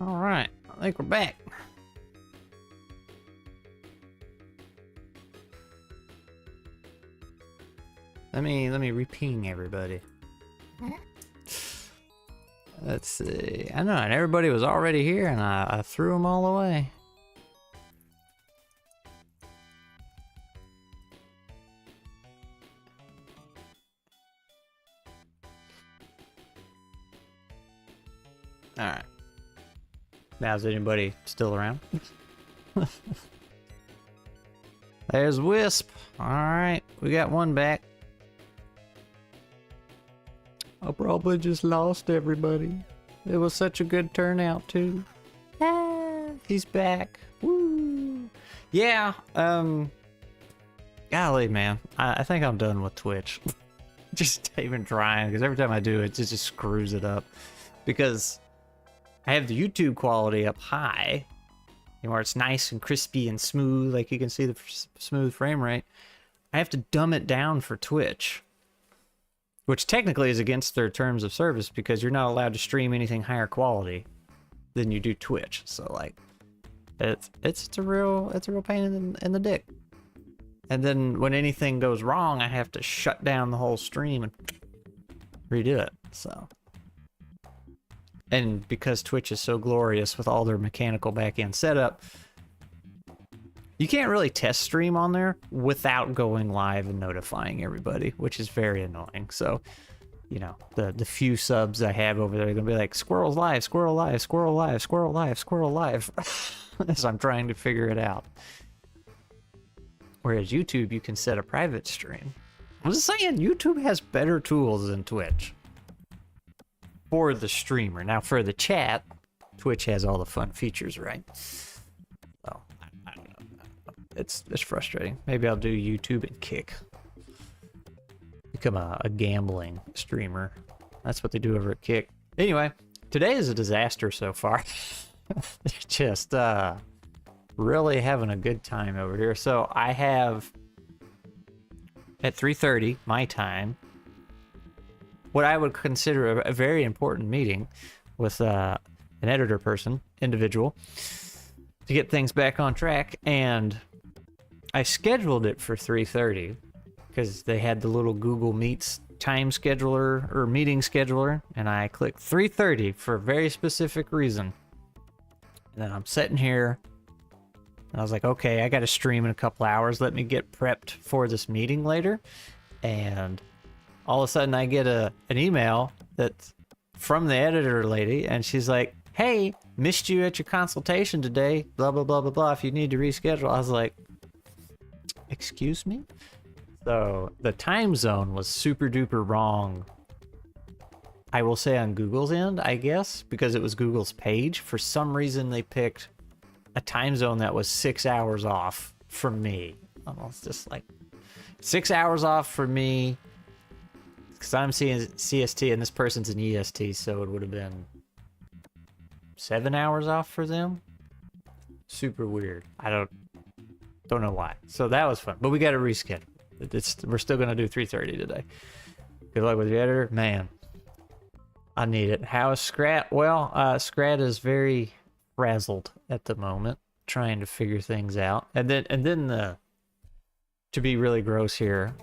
All right, I think we're back. Let me re-ping everybody. Let's see. I know, and everybody was already here, and I threw them all away. All right. Now, is anybody still around? There's Wisp. All right, we got one back. I probably just lost everybody. It was such a good turnout too. Ah, he's back. Woo. Yeah. Golly, man. I think I'm done with Twitch. Just even trying, because every time I do it just screws it up. Because I have the YouTube quality up high, where it's nice and crispy and smooth, like you can see the smooth frame rate. I have to dumb it down for Twitch, which technically is against their terms of service because you're not allowed to stream anything higher quality than you do Twitch. So like, it's a real pain in the dick. And then when anything goes wrong, I have to shut down the whole stream and redo it. So. And because Twitch is so glorious with all their mechanical back-end setup, you can't really test stream on there without going live and notifying everybody, which is very annoying. So, you know, the few subs I have over there are going to be like, Squirrel's live, Squirrel live, Squirrel live, Squirrel live, Squirrel live, as I'm trying to figure it out. Whereas YouTube, you can set a private stream. I'm just saying, YouTube has better tools than Twitch. For the streamer. Now for the chat, Twitch has all the fun features, right? So I don't know. It's frustrating. Maybe I'll do YouTube and Kick. Become a gambling streamer. That's what they do over at Kick. Anyway, today is a disaster so far. Just really having a good time over here. So I have at 3:30 my time what I would consider a very important meeting with an editor individual, to get things back on track. And I scheduled it for 3:30 because they had the little Google Meets time scheduler or meeting scheduler, and I clicked 3:30 for a very specific reason. And then I'm sitting here, and I was like, okay, I got to stream in a couple hours. Let me get prepped for this meeting later. And all of a sudden I get an email that's from the editor lady, and she's like, hey, missed you at your consultation today, blah, blah, blah, blah, blah, if you need to reschedule. I was like, excuse me? So the time zone was super duper wrong. I will say on Google's end, I guess, because it was Google's page. For some reason, they picked a time zone that was 6 hours off from me. Almost just like 6 hours off from me. Because I'm seeing CST and this person's an EST, so it would have been 7 hours off for them. Super weird. I don't know why. So that was fun, but we got to reschedule. We're still gonna do 3:30 today. Good luck with your editor, man. I need it. How is Scrat? Well, Scrat is very frazzled at the moment, trying to figure things out. And then to be really gross here,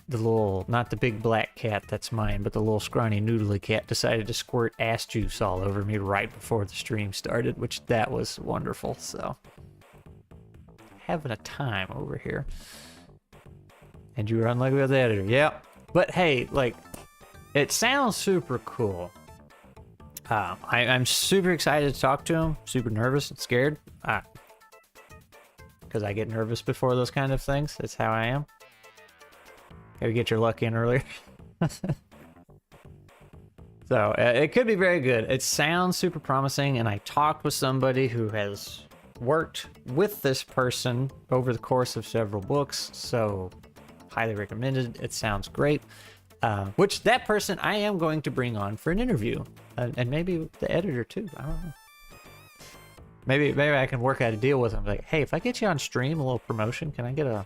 the little, not the big black cat that's mine, but the little scrawny noodly cat decided to squirt ass juice all over me right before the stream started, which that was wonderful. So having a time over here. And you were unlucky with the editor. Yep. But hey, like, it sounds super cool. I'm super excited to talk to him. Super nervous and scared. Because I get nervous before those kind of things. That's how I am. Gotta get your luck in earlier. So it could be very good. It sounds super promising, and I talked with somebody who has worked with this person over the course of several books, so highly recommended. It sounds great. Which that person I am going to bring on for an interview, and maybe the editor too. I don't know. Maybe I can work out a deal with him. Like, hey, if I get you on stream, a little promotion, can I get a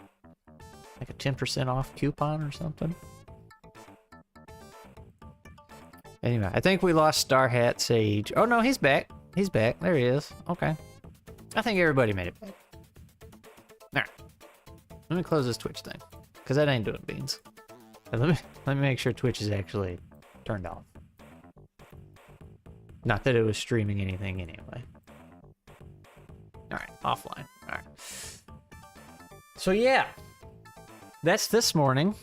10% off coupon or something? Anyway, I think we lost Star Hat Sage. Oh no, he's back. He's back. There he is. Okay. I think everybody made it back. Alright. Let me close this Twitch thing. Because that ain't doing beans. Let me make sure Twitch is actually turned off. Not that it was streaming anything anyway. Alright, offline. Alright. So yeah. That's this morning.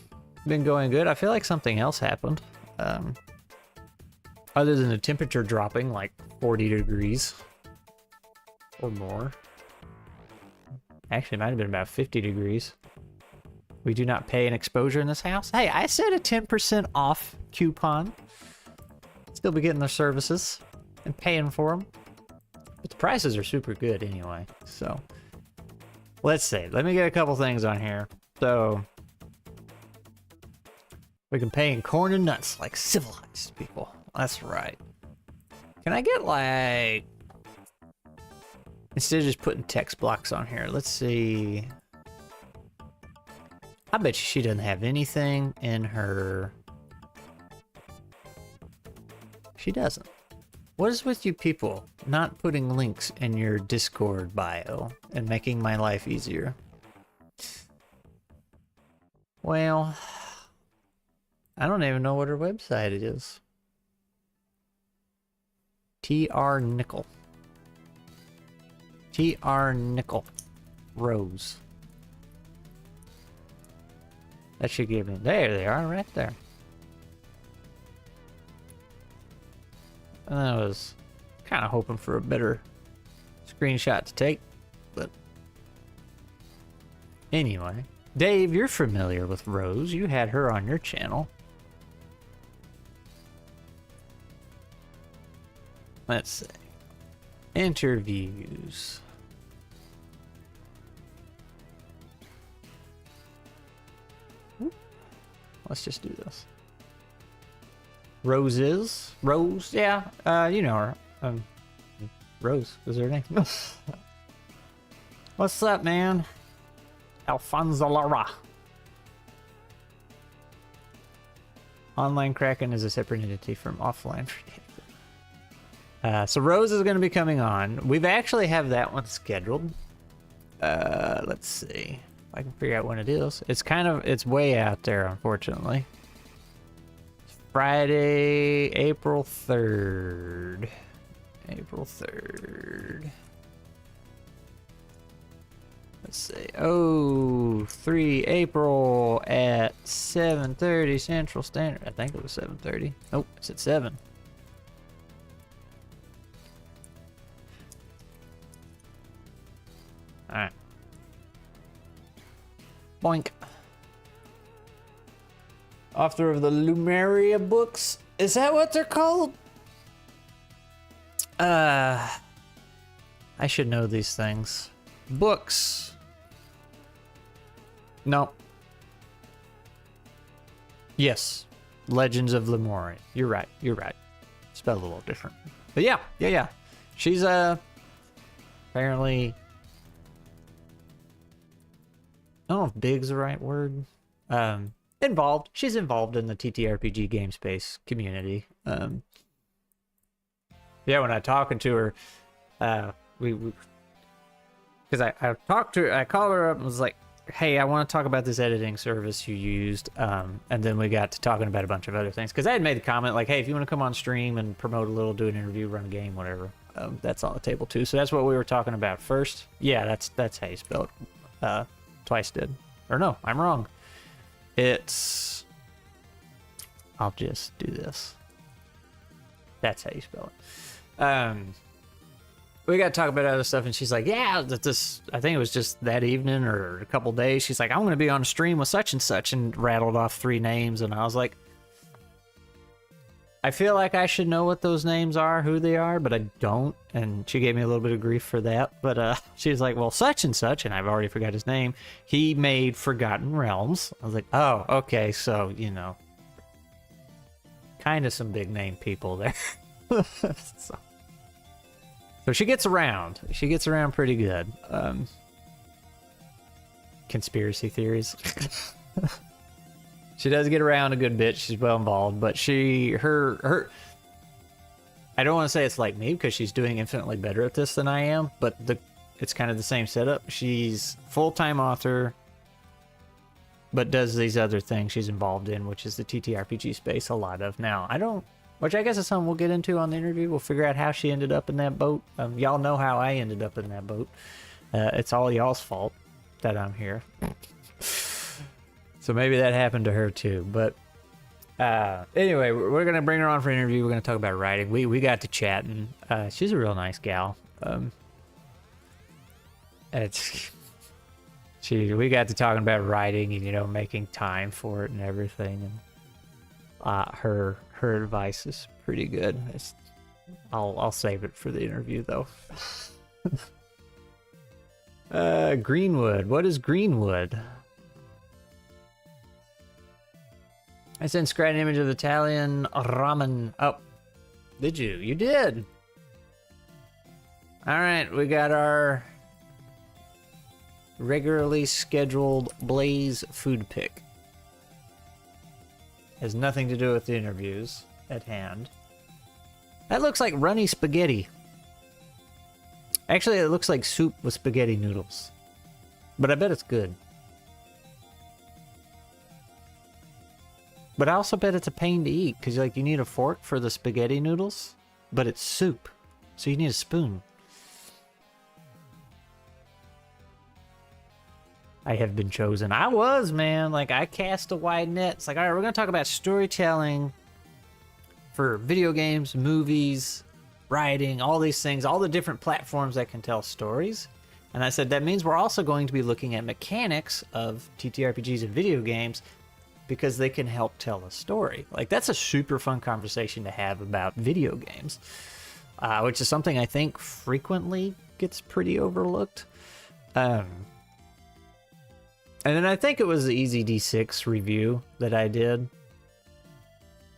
Been going good. I feel like something else happened. Other than the temperature dropping like 40 degrees or more. Actually, it might have been about 50 degrees. We do not pay an exposure in this house. Hey, I said a 10% off coupon. Still be getting their services and paying for them. But the prices are super good anyway. So let's see. Let me get a couple things on here. So we can pay in corn and nuts like civilized people. That's right. Can I get like... Instead of just putting text blocks on here, let's see. I bet you she doesn't have anything in her... She doesn't. What is with you people not putting links in your Discord bio and making my life easier? Well, I don't even know what her website is. TR Nickel. TR Nickel. Rose. That should give me... There they are, right there. And I was kind of hoping for a better screenshot to take, but... Anyway. Dave, you're familiar with Rose. You had her on your channel. Let's see. Interviews. Let's just do this. Rose, yeah, you know her. Rose is her name. What's up, man? Alfonso Lara. Online Kraken is a separate entity from offline. So Rose is going to be coming on. We've actually have that one scheduled. Let's see. I can figure out when it is. It's way out there, unfortunately. It's Friday, April 3rd. April 3rd. Let's see. Oh, 3 April at 7:30 Central Standard. I think it was 7:30. Oh, it's at 7. Alright. Boink. Author of the Lumeria books. Is that what they're called? I should know these things. Books. No. Yes. Legends of Lemuria. You're right. You're right. Spelled a little different. But yeah. She's apparently... I don't know if big's the right word. Involved. She's involved in the ttrpg game space community. Yeah, when I talking to her, because I talked to her, I called her up and was like, hey, I want to talk about this editing service you used. And then we got to talking about a bunch of other things. Because I had made the comment like, hey, if you want to come on stream and promote a little, do an interview, run a game, whatever, that's on the table too. So that's what we were talking about first. Yeah, that's how you spell it. Twice did. Or no, I'm wrong. It's... I'll just do this. That's how you spell it. We got to talk about other stuff, and she's like, yeah, I think it was just that evening or a couple days. She's like, I'm going to be on a stream with such and such, and rattled off 3 names, and I was like, I feel like I should know what those names are, who they are, but I don't, and she gave me a little bit of grief for that, but she was like, well, such and such, and I've already forgot his name, he made Forgotten Realms. I was like, oh, okay, so, you know, kind of some big name people there. So she gets around. She gets around pretty good. Conspiracy theories. She does get around a good bit. She's well involved, but her I don't want to say it's like me because she's doing infinitely better at this than I am, but it's kind of the same setup. She's full-time author, but does these other things she's involved in, which is the TTRPG space a lot of. Now, which I guess is something we'll get into on the interview. We'll figure out how she ended up in that boat. Y'all know how I ended up in that boat. It's all y'all's fault that I'm here. So maybe that happened to her too. But anyway, we're going to bring her on for an interview. We're going to talk about writing. We got to chatting. She's a real nice gal. We got to talking about writing and, you know, making time for it and everything. And her advice is pretty good. I'll save it for the interview though. Greenwood. What is Greenwood? I sent Scrat an image of the Italian ramen. Oh, did you? You did. All right, we got our regularly scheduled Blaze food pick. Has nothing to do with the interviews at hand. That looks like runny spaghetti. Actually, it looks like soup with spaghetti noodles. But I bet it's good. But I also bet it's a pain to eat, because like you need a fork for the spaghetti noodles, but it's soup, so you need a spoon. I have been chosen. I was, man. Like, I cast a wide net. It's like, all right, we're going to talk about storytelling for video games, movies, writing, all these things, all the different platforms that can tell stories. And I said, that means we're also going to be looking at mechanics of TTRPGs and video games because they can help tell a story. Like, that's a super fun conversation to have about video games, which is something I think frequently gets pretty overlooked. And then I think it was the Easy D6 review that I did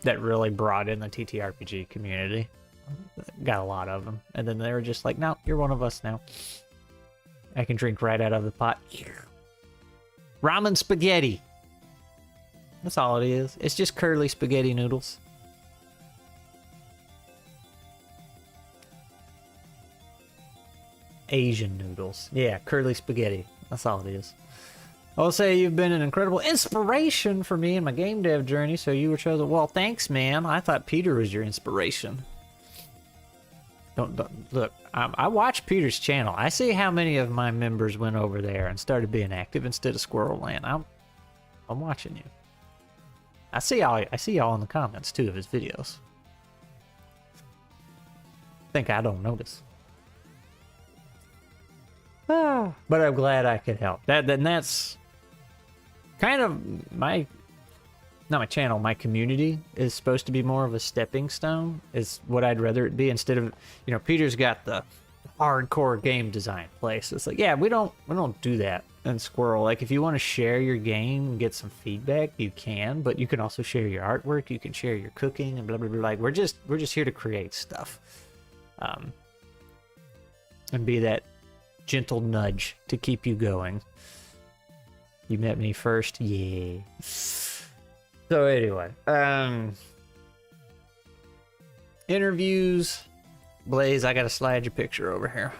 that really brought in the TTRPG community. Got a lot of them. And then they were just like, no, you're one of us now. I can drink right out of the pot. Ramen spaghetti. That's all it is. It's just curly spaghetti noodles. Asian noodles. Yeah, curly spaghetti. That's all it is. I'll say you've been an incredible inspiration for me in my game dev journey, so you were chosen. Well, thanks, man. I thought Peter was your inspiration. Don't look, I watch Peter's channel. I see how many of my members went over there and started being active instead of Squirrel Land. I'm watching you. I see y'all in the comments too of his videos. Think I don't notice. But I'm glad I could help. That's kind of my community is supposed to be more of a stepping stone, is what I'd rather it be, instead of, you know, Peter's got the hardcore game design place. It's like, yeah, we don't do that in Squirrel. Like, if you want to share your game and get some feedback, you can, but you can also share your artwork, you can share your cooking and blah blah blah. Like, we're just here to create stuff. And be that gentle nudge to keep you going. You met me first? Yeah. So anyway, interviews. Blaze, I gotta slide your picture over here.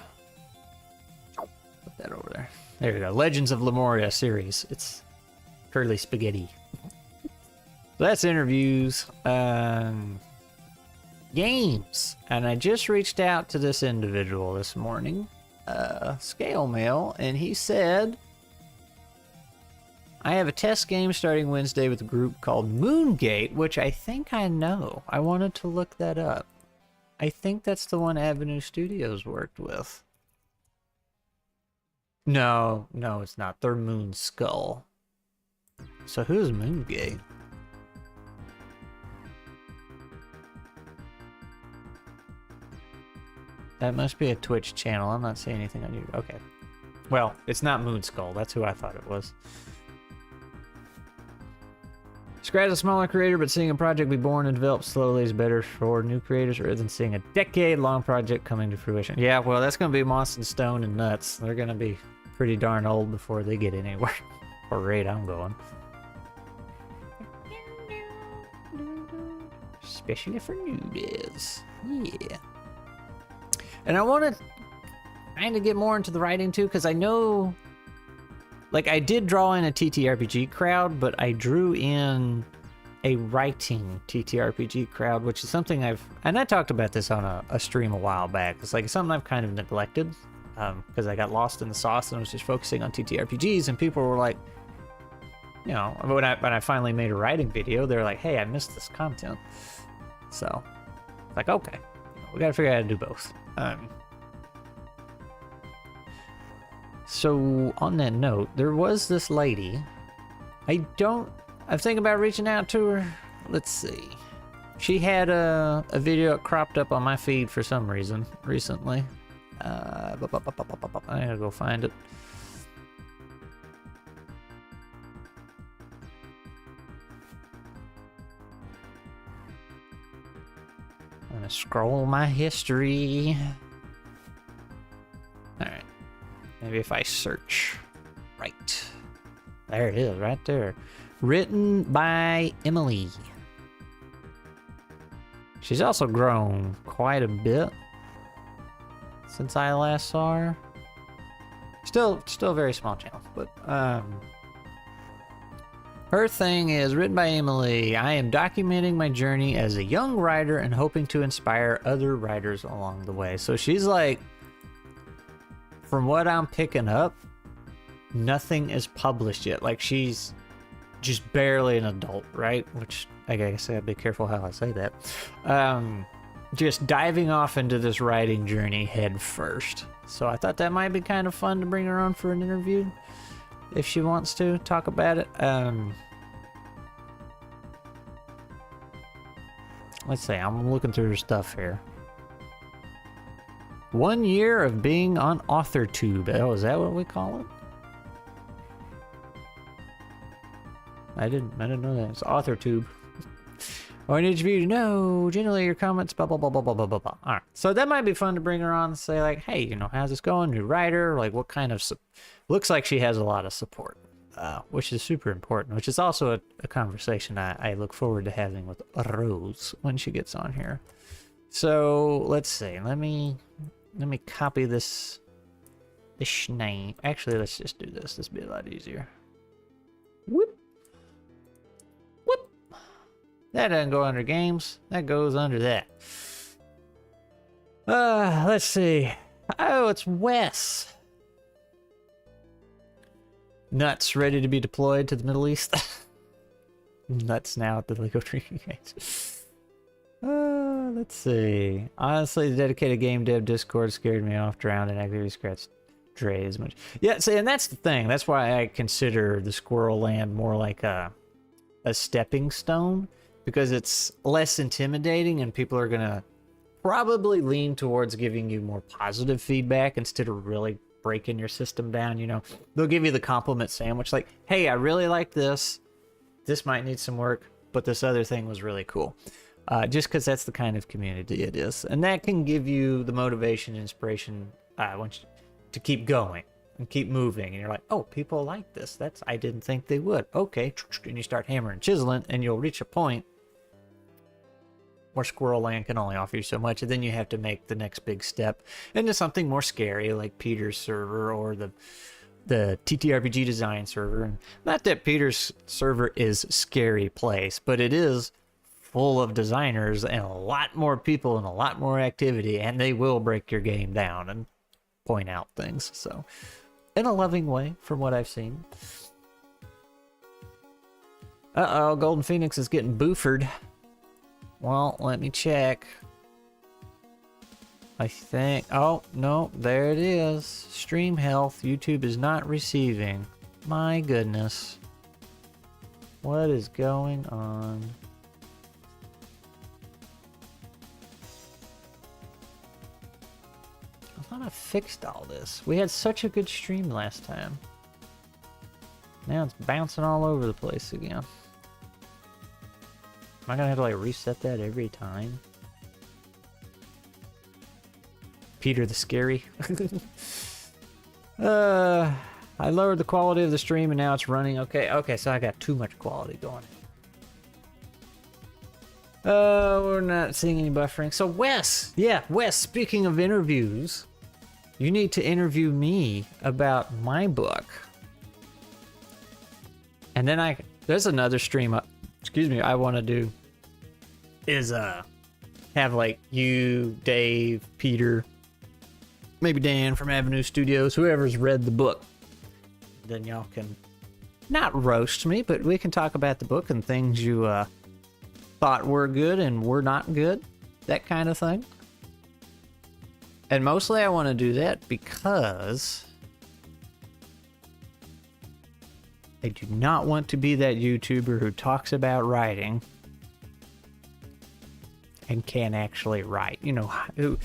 Put that over there. There you go. Legends of Lemuria series. It's curly spaghetti. So that's interviews. Games. And I just reached out to this individual this morning, Scale Mail, and he said, I have a test game starting Wednesday with a group called Moongate, which I think I know. I wanted to look that up. I think that's the one Avenue Studios worked with. No, it's not. They're Moon Skull. So who's Moongate? That must be a Twitch channel. I'm not seeing anything on YouTube. Okay. Well, it's not Moon Skull. That's who I thought it was. Scrat's a smaller creator, but seeing a project be born and develop slowly is better for new creators rather than seeing a decade-long project coming to fruition. Yeah, well, that's going to be Moss and Stone and Nuts. They're going to be pretty darn old before they get anywhere. Or rate I'm going. Especially for nudies. Yeah. And I want to kind of get more into the writing too, because I know, like, I did draw in a ttrpg crowd, but I drew in a writing ttrpg crowd, which is something and I talked about this on a stream a while back. It's like something I've kind of neglected, because I got lost in the sauce and I was just focusing on ttrpgs, and people were like, you know, when I finally made a writing video, they're like, hey, I missed this content. So it's like, okay, we gotta figure out how to do both. So on that note, there was this lady. I'm thinking about reaching out to her. Let's see. She had a video cropped up on my feed for some reason recently. I gotta go find it. I'm gonna scroll my history. Alright. Maybe if I search. Right. There it is, right there. Written by Emily. She's also grown quite a bit since I last saw her. Still a very small channel, but her thing is written by Emily. I am documenting my journey as a young writer and hoping to inspire other writers along the way. So she's like, from what I'm picking up, nothing is published yet. Like, she's just barely an adult, right? Which I guess I gotta be careful how I say that. Just diving off into this writing journey head first. So I thought that might be kind of fun to bring her on for an interview if she wants to talk about it. Let's see, I'm looking through her stuff here. 1 year of being on AuthorTube. Oh, is that what we call it? I didn't know that. It's AuthorTube. I need you to know, generally your comments, blah, blah, blah, blah, blah, blah, blah, blah. All right. So that might be fun to bring her on and say, like, hey, you know, how's this going? New writer? Like, what kind of... Looks like she has a lot of support, which is super important, which is also a conversation I look forward to having with Rose when she gets on here. So, let's see. Let me copy this name. Actually, let's just do this. This will be a lot easier. Whoop. Whoop. That doesn't go under games. That goes under that. Let's see. Oh, it's Wes. Nuts ready to be deployed to the Middle East. Nuts now at the Lego Drinking Games. Let's see. Honestly, the dedicated game dev Discord scared me off. Drowned in activity scratched Dre as much. Yeah, see, and that's the thing. That's why I consider the Squirrel Land more like a stepping stone, because it's less intimidating and people are gonna probably lean towards giving you more positive feedback instead of really breaking your system down. You know, they'll give you the compliment sandwich, like, hey, I really like this. This might need some work, but this other thing was really cool. Just because that's the kind of community it is. And that can give you the motivation and inspiration to keep going and keep moving. And you're like, oh, people like this. I didn't think they would. Okay. And you start hammering and chiseling, and you'll reach a point where Squirrel Land can only offer you so much. And then you have to make the next big step into something more scary, like Peter's server or the TTRPG design server. And not that Peter's server is a scary place, but it is full of designers and a lot more people and a lot more activity, and they will break your game down and point out things. So, in a loving way, from what I've seen. Uh-oh, Golden Phoenix is getting boofered. Well, let me check. I think... Oh, no, there it is. Stream health. YouTube is not receiving. My goodness. What is going on? I thought I fixed all this. We had such a good stream last time. Now it's bouncing all over the place again. Am I gonna have to like reset that every time? Peter the Scary. I lowered the quality of the stream and now it's running okay. Okay, so I got too much quality going. We're not seeing any buffering. So Wes, Wes, speaking of interviews, you need to interview me about my book. And then there's another stream I want to do is have like you, Dave, Peter, maybe Dan from Avenue Studios, whoever's read the book. Then y'all can not roast me, but we can talk about the book and things you thought were good and were not good, that kind of thing. And mostly I want to do that because I do not want to be that YouTuber who talks about writing and can't actually write. You know, who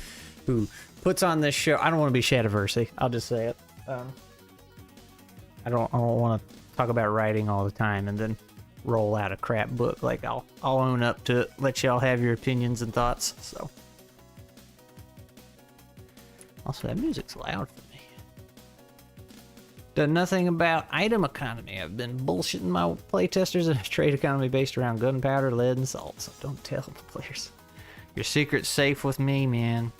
puts on this show. I don't want to be Shadiversy. I'll just say it. I don't want to talk about writing all the time and then roll out a crap book. Like I'll own up to it, let y'all have your opinions and thoughts. So also that music's loud for me. Done nothing about item economy. I've been bullshitting my playtesters in a trade economy based around gunpowder, lead, and salt. So don't tell the players. Your secret's safe with me, man.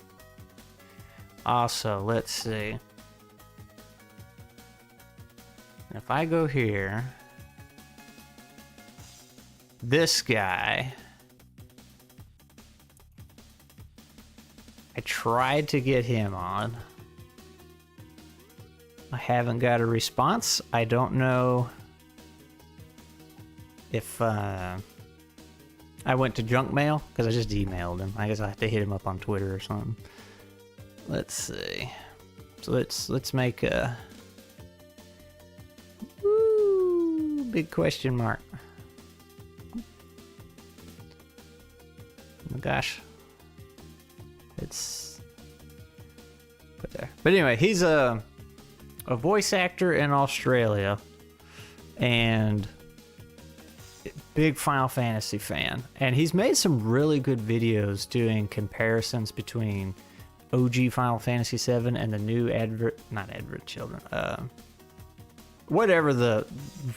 Also, let's see. If I go here, this guy, I tried to get him on. I haven't got a response. I don't know if I went to junk mail because I just emailed him. I guess I have to hit him up on Twitter or something. Let's see. So let's make a big question mark. Oh my gosh. It's put there. But anyway, he's a voice actor in Australia and big Final Fantasy fan. And he's made some really good videos doing comparisons between OG Final Fantasy VII and the new whatever the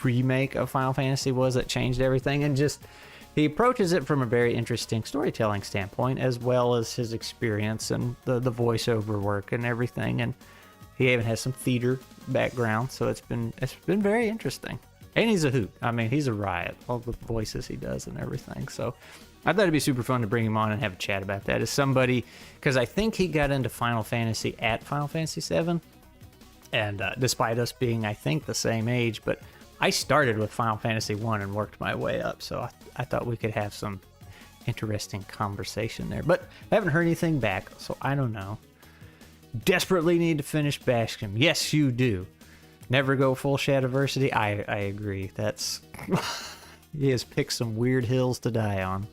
remake of Final Fantasy was that changed everything. And just he approaches it from a very interesting storytelling standpoint, as well as his experience and the voiceover work and everything. And he even has some theater background, so it's been very interesting. And he's a hoot. I mean, he's a riot. All the voices he does and everything. So I thought it'd be super fun to bring him on and have a chat about that. As somebody, because I think he got into Final Fantasy at Final Fantasy VII, and despite us being, I think, the same age, but I started with Final Fantasy 1 and worked my way up, so I thought we could have some interesting conversation there. But I haven't heard anything back, so I don't know. Desperately need to finish Bastion. Yes, you do. Never go full Shadiversity. I agree. That's he has picked some weird hills to die on.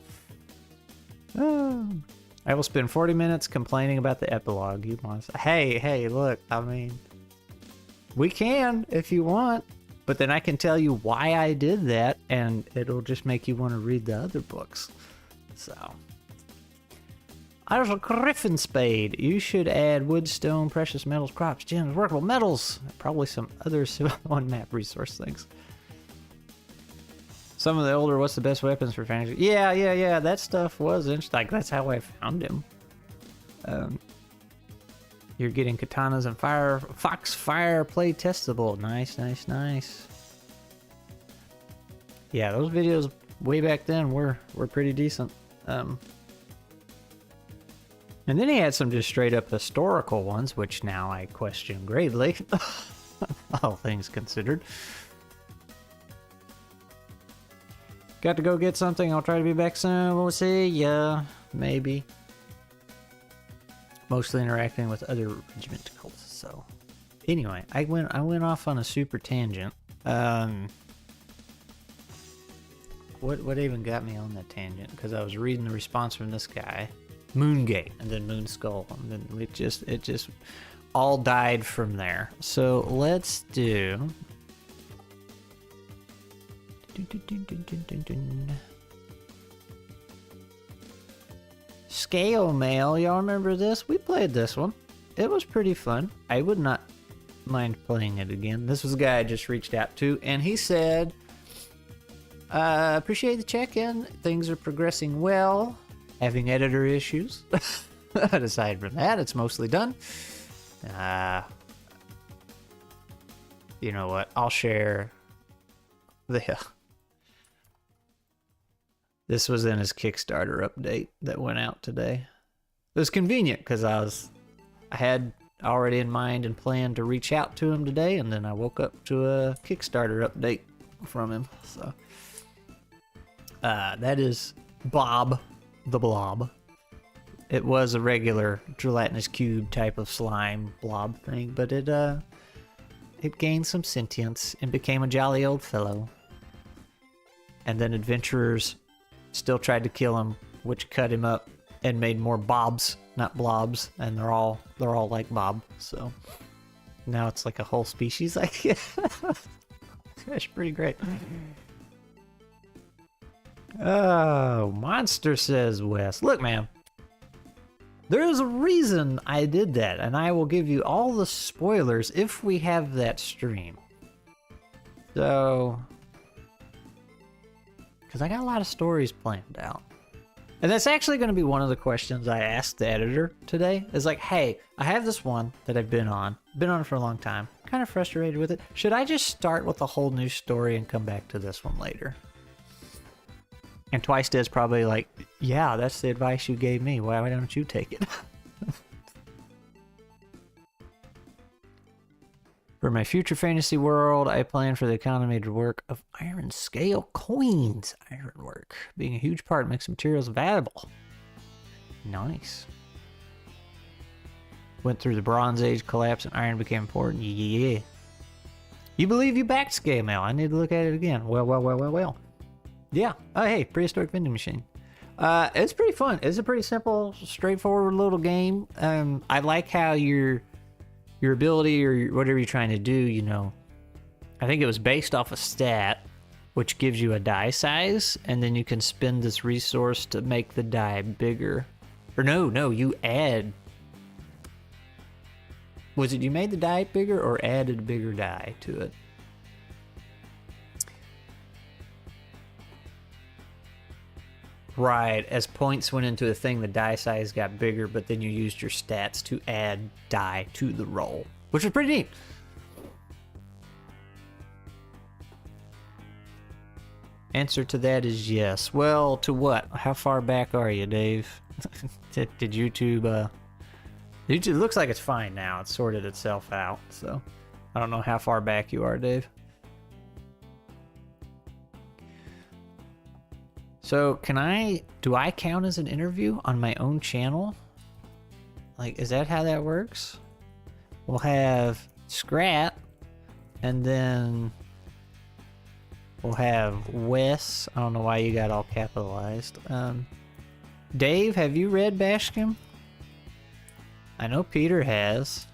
Oh. I will spend 40 minutes complaining about the epilogue. You want to? Hey, look. I mean, we can if you want, but then I can tell you why I did that, and it'll just make you want to read the other books. So. There's a Griffin Spade. You should add wood, stone, precious metals, crops, gems, workable metals. Probably some other on-map resource things. Some of the older, what's the best weapons for fantasy? Yeah. That stuff was interesting. Like, that's how I found him. You're getting katanas and foxfire play testable. Nice. Yeah, those videos way back then were pretty decent. And then he had some just straight up historical ones, which now I question greatly, all things considered. Got to go get something. I'll try to be back soon. We'll see. Yeah, maybe. Mostly interacting with other regiment cults. So, anyway, I went off on a super tangent. What even got me on that tangent? Because I was reading the response from this guy. Moongate and then Moonskull, and then it just all died from there. So let's do Scale Mail. Y'all remember this? We played this one. It was pretty fun. I would not mind playing it again. This was a guy I just reached out to, and he said Appreciate the check-in. Things are progressing well. Having editor issues. But aside from that, it's mostly done. You know what? I'll share the... This was in his Kickstarter update that went out today. It was convenient because I had already in mind and planned to reach out to him today, and then I woke up to a Kickstarter update from him. So that is Bob the Blob. It was a regular gelatinous cube type of slime blob thing, but it gained some sentience and became a jolly old fellow. And then adventurers still tried to kill him, which cut him up and made more bobs, not blobs, and they're all like Bob. So now it's like a whole species. Like, that's pretty great. Oh, Monster says Wes. Look, man. There is a reason I did that, and I will give you all the spoilers if we have that stream. So, because I got a lot of stories planned out. And that's actually going to be one of the questions I asked the editor today. Is like, hey, I have this one that I've been on for a long time. Kind of frustrated with it. Should I just start with a whole new story and come back to this one later? And Twice Dead's probably like, yeah, that's the advice you gave me. Why don't you take it? For my future fantasy world, I plan for the economy work of iron scale coins. Ironwork being a huge part makes materials valuable. Nice. Went through the Bronze Age collapse and iron became important. Yeah. You believe you backed Scale Mail. I need to look at it again. Well. Yeah. Oh, hey, prehistoric vending machine. It's pretty fun. It's a pretty simple, straightforward little game. I like how your ability or whatever you're trying to do, you know, I think it was based off a stat, which gives you a die size, and then you can spend this resource to make the die bigger. Or no, you add. Was it you made the die bigger or added a bigger die to it? Right, as points went into a thing, the die size got bigger, but then you used your stats to add die to the roll, which was pretty neat. Answer to that is yes. Well, to what? How far back are you, Dave? Did YouTube, YouTube looks like it's fine now. It's sorted itself out, so I don't know how far back you are, Dave. So do I count as an interview on my own channel? Like, is that how that works? We'll have Scrat, and then we'll have Wes. I don't know why you got all capitalized. Dave, have you read Bashkim? I know Peter has.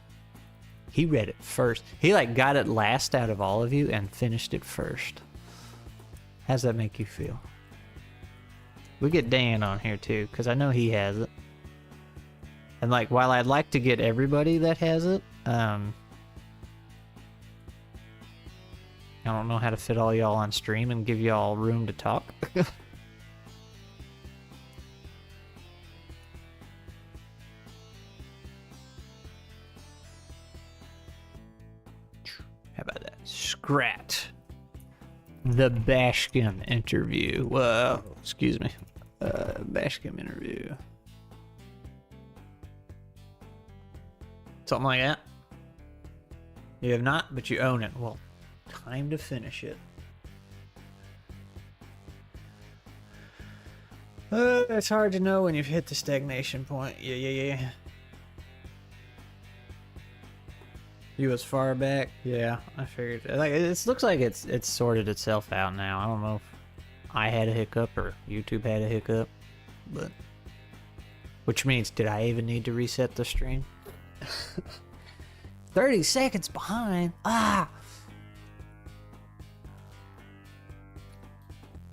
He read it first. He like got it last out of all of you and finished it first. How's that make you feel? We get Dan on here too, because I know he has it. And like, while I'd like to get everybody that has it, I don't know how to fit all y'all on stream and give y'all room to talk. How about that? Scrat. The Bashkim interview. Whoa, excuse me. Bashkim interview. Something like that. You have not, but you own it. Well, time to finish it. It's hard to know when you've hit the stagnation point. Yeah. You as far back? Yeah, I figured. Like, it looks like it's sorted itself out now. I don't know if I had a hiccup or YouTube had a hiccup, but which means, did I even need to reset the stream? 30 seconds behind. Ah.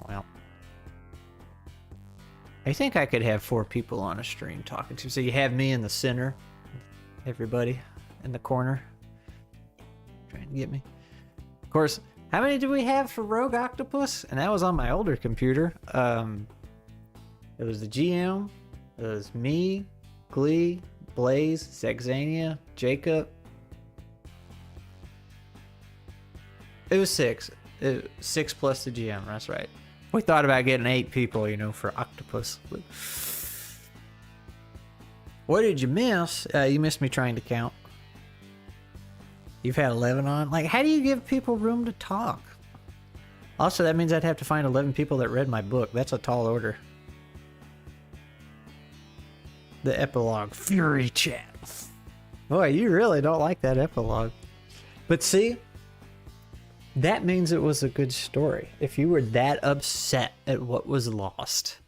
Well, I think I could have 4 people on a stream talking to. So you have me in the center, everybody in the corner trying to get me. Of course, How many do we have for Rogue Octopus? And that was on my older computer. It was the GM. It was me, Glee, Blaze, Sexania, Jacob. It was 6. 6 plus the GM, that's right. We thought about getting 8 people, you know, for Octopus. What did you miss? You missed me trying to count. You've had 11 on? Like, how do you give people room to talk? Also, that means I'd have to find 11 people that read my book. That's a tall order. The epilogue. Fury chat. Boy, you really don't like that epilogue. But see, that means it was a good story. If you were that upset at what was lost.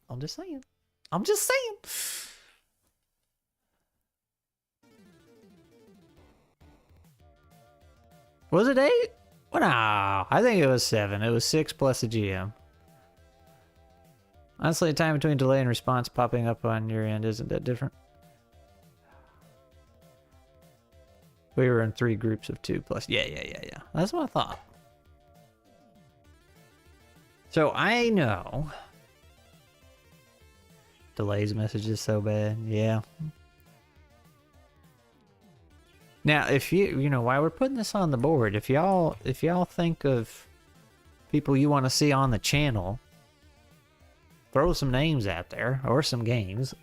I'm just saying. I'm just saying. Was it 8? Well, no, I think it was 7. It was 6 plus the GM. Honestly, the time between delay and response popping up on your end isn't that different. We were in 3 groups of 2 plus. Yeah. That's what I thought. So I know. Delays messages so bad. Yeah. Now, if you know, while we're putting this on the board, if y'all think of people you want to see on the channel, throw some names out there or some games.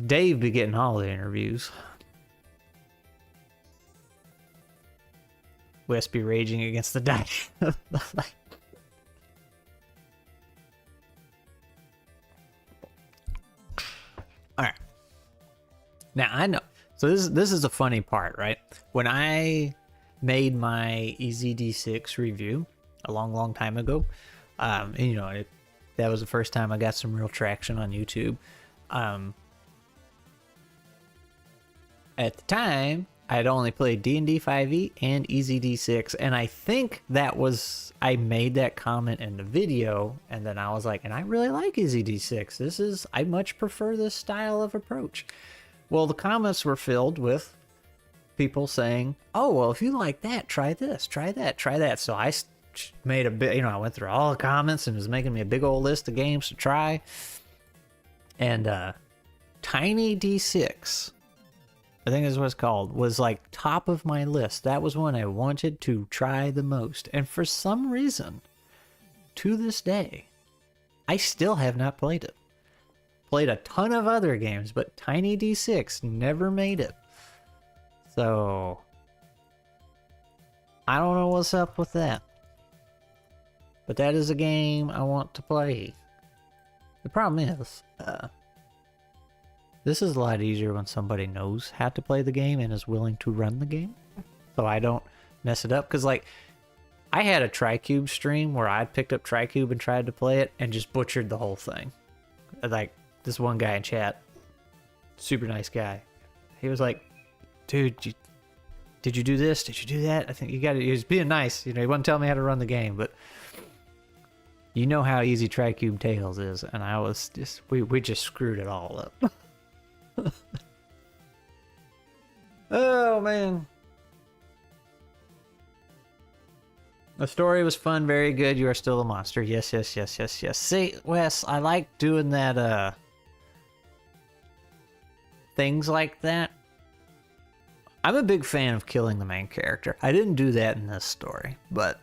Dave be getting all the interviews. Wes be raging against the die. All right. Now I know. So this is a funny part, right? When I made my EZD6 review a long time ago, and, you know, that was the first time I got some real traction on YouTube. At the time, I had only played D&D 5e and EZD6, and I think that was, I made that comment in the video, and then I was like, and I really like EZD6. I much prefer this style of approach. Well, the comments were filled with people saying, oh, well, if you like that, try this, try that, try that. So I made a bit, you know, I went through all the comments and was making me a big old list of games to try. And Tiny D6, I think is what it's called, was like top of my list. That was one I wanted to try the most. And for some reason, to this day, I still have not played it. Played a ton of other games, but Tiny D6 never made it. So I don't know what's up with that. But that is a game I want to play. The problem is, this is a lot easier when somebody knows how to play the game and is willing to run the game. So I don't mess it up. Because, like, I had a TriCube stream where I picked up TriCube and tried to play it and just butchered the whole thing. Like, this one guy in chat, super nice guy, he was like, dude, did you do this? Did you do that? I think you got it. He was being nice. You know, he wasn't telling me how to run the game, but you know how easy TriCube Tales is. And I was just, we just screwed it all up. Oh, man. The story was fun, very good. You are still a monster. Yes. See, Wes, I like doing that, things like that. I'm a big fan of killing the main character. I didn't do that in this story, but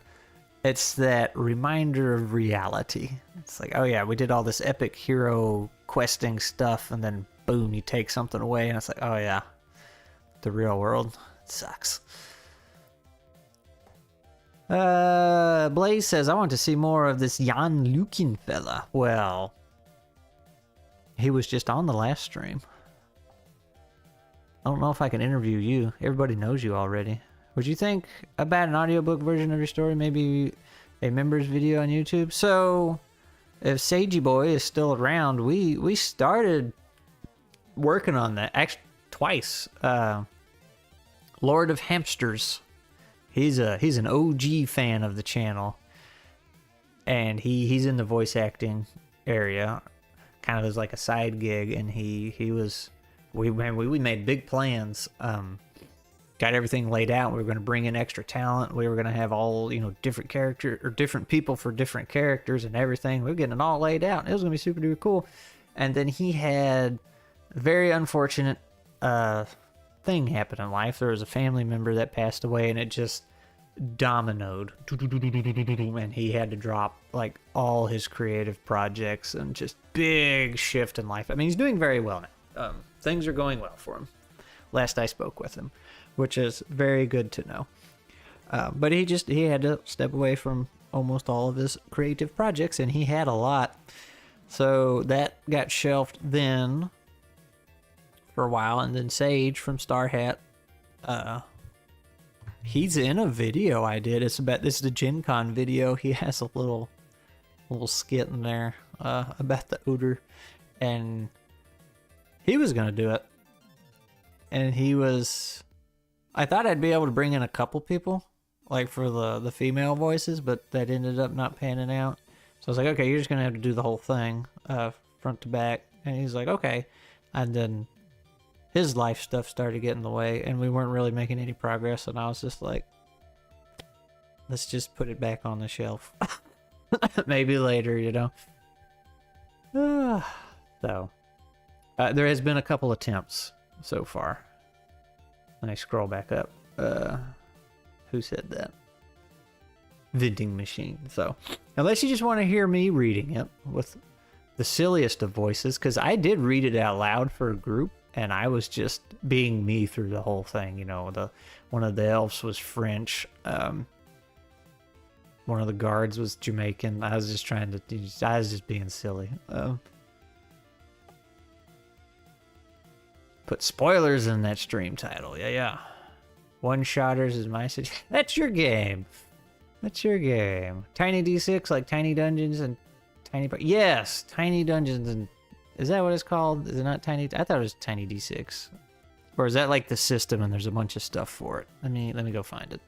it's that reminder of reality. It's like, oh yeah, we did all this epic hero questing stuff, and then boom, you take something away, and it's like, oh yeah, the real world sucks. Blaze says, I want to see more of this Jan Lukin fella. Well, he was just on the last stream. I don't know if I can interview you. Everybody knows you already. Would you think about an audiobook version of your story? Maybe a members video on YouTube? So, if Sagey Boy is still around, we started working on that. Actually, twice. Lord of Hamsters. He's an OG fan of the channel. And he's in the voice acting area. Kind of as like a side gig. And he was... We made big plans got everything laid out. We were going to bring in extra talent. We were going to have all, you know, different character or different people for different characters and everything. We were getting it all laid out. It was going to be super duper cool. And then he had a very unfortunate thing happen in life. There was a family member that passed away, and it just dominoed, and he had to drop like all his creative projects, and just big shift in life. I mean, he's doing very well now. Things are going well for him. Last I spoke with him, which is very good to know. But he had to step away from almost all of his creative projects, and he had a lot. So that got shelved then for a while, and then Sage from Star Hat, he's in a video I did. This is the Gen Con video. He has a little skit in there about the odor, and he was gonna do it. And I thought I'd be able to bring in a couple people, like for the female voices, but that ended up not panning out. So I was like, okay, you're just gonna have to do the whole thing, front to back. And he's like, okay. And then his life stuff started getting in the way, and we weren't really making any progress. And I was just like, let's just put it back on the shelf. Maybe later, you know. So there has been a couple attempts so far. Let me scroll back up. Who said that? Vending machine. So unless you just want to hear me reading it with the silliest of voices, because I did read it out loud for a group, and I was just being me through the whole thing. You know, one of the elves was French. One of the guards was Jamaican. I was just being silly. Put spoilers in that stream title. Yeah. One-shotters is my suggestion. That's your game. Tiny D6, like Tiny Dungeons and Tiny... Yes, Tiny Dungeons and... Is that what it's called? Is it not Tiny... I thought it was Tiny D6. Or is that like the system and there's a bunch of stuff for it? Let me go find it.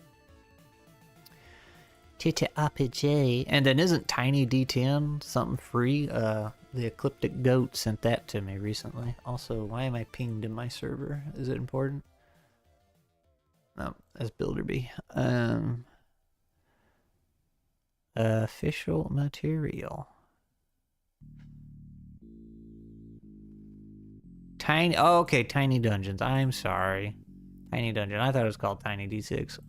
ttrpg. And then isn't Tiny D10 something free? The Ecliptic Goat sent that to me recently. Also, why am I pinged in my server? Is it important? No, that's Builderby. Official material. Oh, okay, Tiny Dungeons. I'm sorry. Tiny Dungeon. I thought it was called Tiny D6.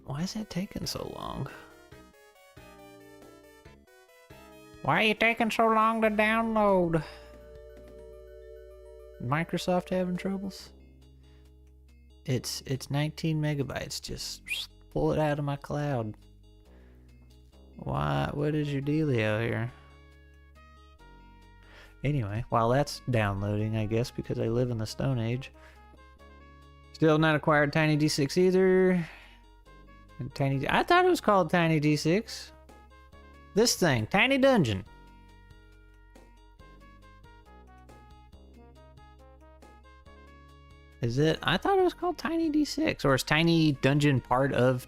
Why is that taking so long? Why are you taking so long to download? Microsoft having troubles? It's 19 megabytes. Just pull it out of my cloud. Why? What is your dealio here? Anyway, while that's downloading, I guess, because I live in the Stone Age. Still not acquired Tiny D6 either. I thought it was called Tiny D6. This thing, Tiny Dungeon. Is it? I thought it was called Tiny D6. Or is Tiny Dungeon part of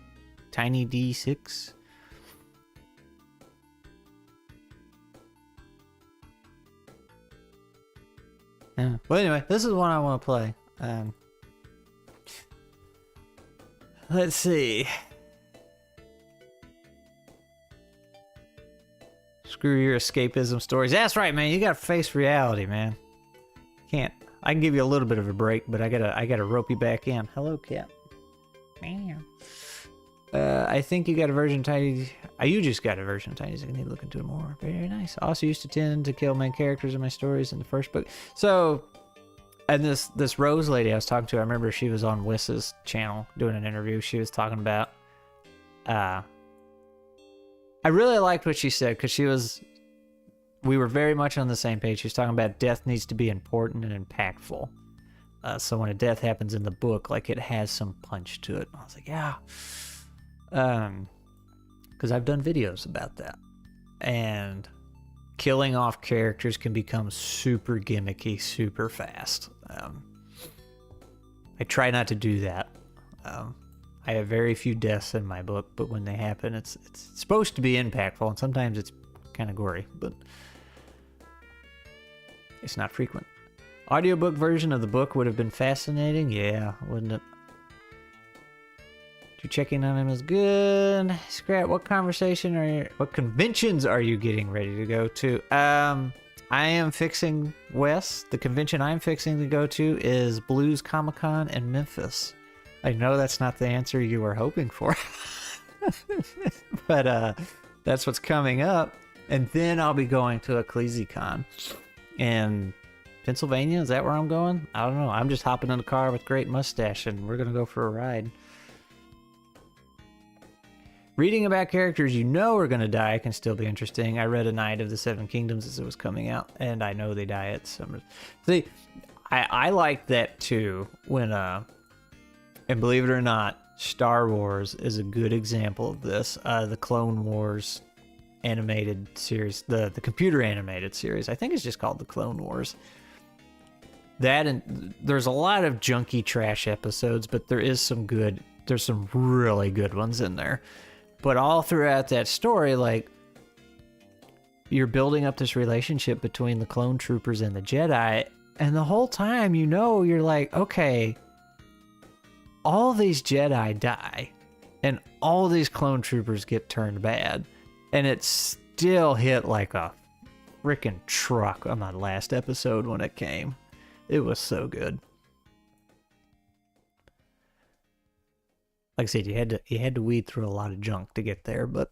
Tiny D6? Yeah. Well, anyway, this is one I want to play. Let's see. Screw your escapism stories. That's right, man. You gotta face reality, man. Can't. I can give you a little bit of a break, but I gotta rope you back in. Hello, cat. Man. I think you got a version of Tiny. You just got a version of Tiny. I need to look into it more. Very nice. I also used to tend to kill main characters in my stories in the first book. So, and this Rose lady I was talking to, I remember she was on Wiss's channel doing an interview. She was talking about. I really liked what she said because we were very much on the same page. She was talking about death needs to be important and impactful. So when a death happens in the book, like it has some punch to it. I was like, yeah. Because I've done videos about that. And killing off characters can become super gimmicky super fast. I try not to do that. I have very few deaths in my book, but when they happen, it's supposed to be impactful, and sometimes it's kind of gory, but it's not frequent. Audiobook version of the book would have been fascinating. Yeah, wouldn't it? You checking on him is good. Scrap, what conventions are you getting ready to go to? I am fixing Wes. The convention I'm fixing to go to is Blues Comic-Con in Memphis. I know that's not the answer you were hoping for. But that's what's coming up. And then I'll be going to EcclesiaCon in Pennsylvania. Is that where I'm going? I don't know. I'm just hopping in the car with Great Mustache and we're going to go for a ride. Reading about characters you know are going to die can still be interesting. I read A Knight of the Seven Kingdoms as it was coming out, and I know they die at some... See, I like that too, when, and believe it or not, Star Wars is a good example of this. The Clone Wars animated series, the computer animated series, I think it's just called The Clone Wars. That, and there's a lot of junky trash episodes, but there's some really good ones in there. But all throughout that story, like, you're building up this relationship between the clone troopers and the Jedi, and the whole time, you know, you're like, okay, all these Jedi die, and all these clone troopers get turned bad, and it still hit like a freaking truck on that last episode when it came. It was so good. Like I said, you had to weed through a lot of junk to get there, but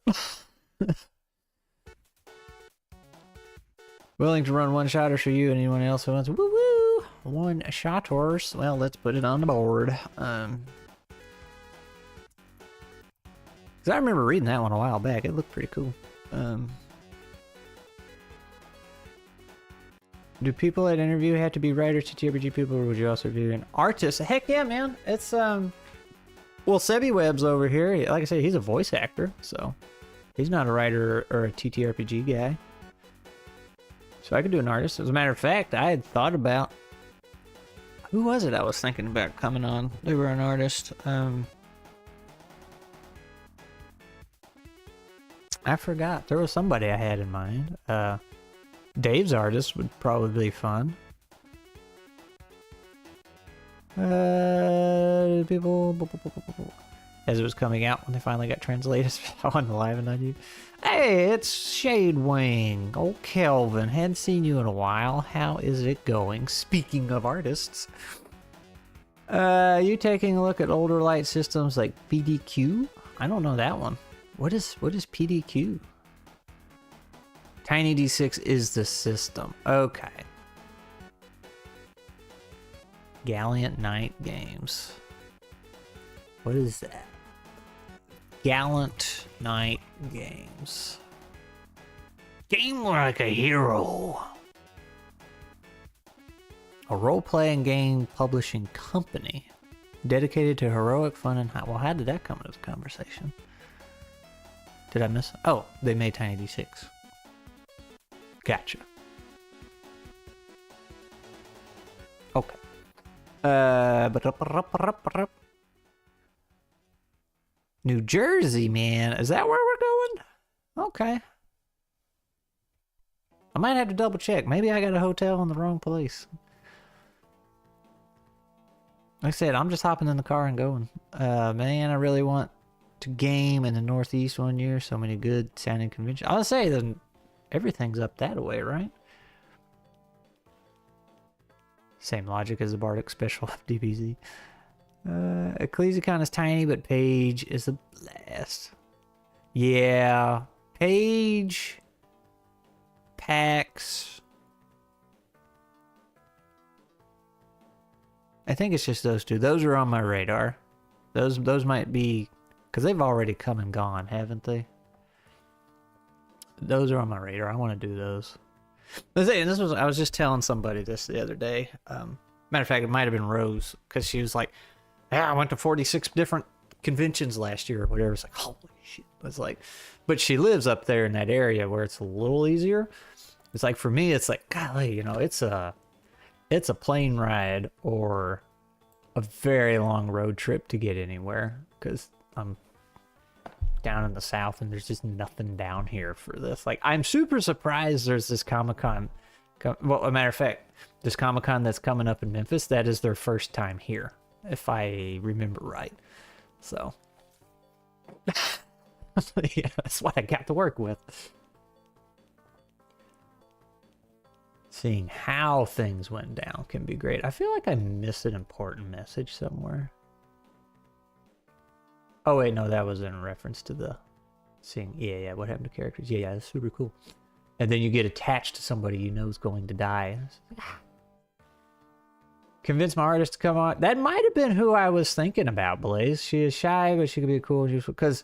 willing to run one-shotters for you and anyone else who wants woo-woo one-shotters. Well, let's put it on the board. 'Cause I remember reading that one a while back. It looked pretty cool. Do people at interview have to be writers, ttrpg people, or would you also be an artist? Heck yeah, man. It's well, Sebi Webb's over here. Like I said, he's a voice actor, so he's not a writer or a ttrpg guy. So I could do an artist. As a matter of fact, I had thought about... Who was it I was thinking about coming on? They were an artist. I forgot. There was somebody I had in mind. Dave's artist would probably be fun. People, as it was coming out when they finally got translated on the live and on you. Hey, it's Shade Wing. Old Kelvin, hadn't seen you in a while. How is it going? Speaking of artists, you taking a look at older light systems like PDQ? I don't know that one. What is PDQ? Tiny D6 is the system. Okay. Gallant Knight Games. What is that? Gallant Knight Games. Game like a hero. A role-playing game publishing company dedicated to heroic fun and well, how did that come into the conversation? Did I miss? Oh, they made Tiny D6. Gotcha. Okay. New Jersey, man. Is that where we're going? Okay. I might have to double check. Maybe I got a hotel in the wrong place. Like I said, I'm just hopping in the car and going. Man, I really want to game in the Northeast one year. So many good sounding conventions. I'll say that everything's up that way, right? Same logic as the Bardic Special of DBZ. EcclesiaCon is tiny, but Page is a blast. Yeah, Page, PAX. I think it's just those two. Those are on my radar. Those might be, because they've already come and gone, haven't they? Those are on my radar. I want to do those. I was just telling somebody this the other day. Matter of fact, it might have been Rose, because she was like, "Yeah, I went to 46 different conventions last year," or whatever. It's like, holy shit. It's like, but she lives up there in that area where it's a little easier. It's like, for me, it's like, golly, you know, it's a plane ride or a very long road trip to get anywhere. because I'm down in the South and there's just nothing down here for this. Like, I'm super surprised there's this Comic-Con. Well, a matter of fact, this Comic-Con that's coming up in Memphis, that is their first time here, if I remember right. So, yeah, that's what I got to work with. Seeing how things went down can be great. I feel like I missed an important message somewhere. Oh, wait, no, that was in reference to the seeing, yeah, what happened to characters. Yeah, that's super cool. And then you get attached to somebody you know is going to die. Convince my artist to come on. That might have been who I was thinking about, Blaze. She is shy, but she could be cool. Because,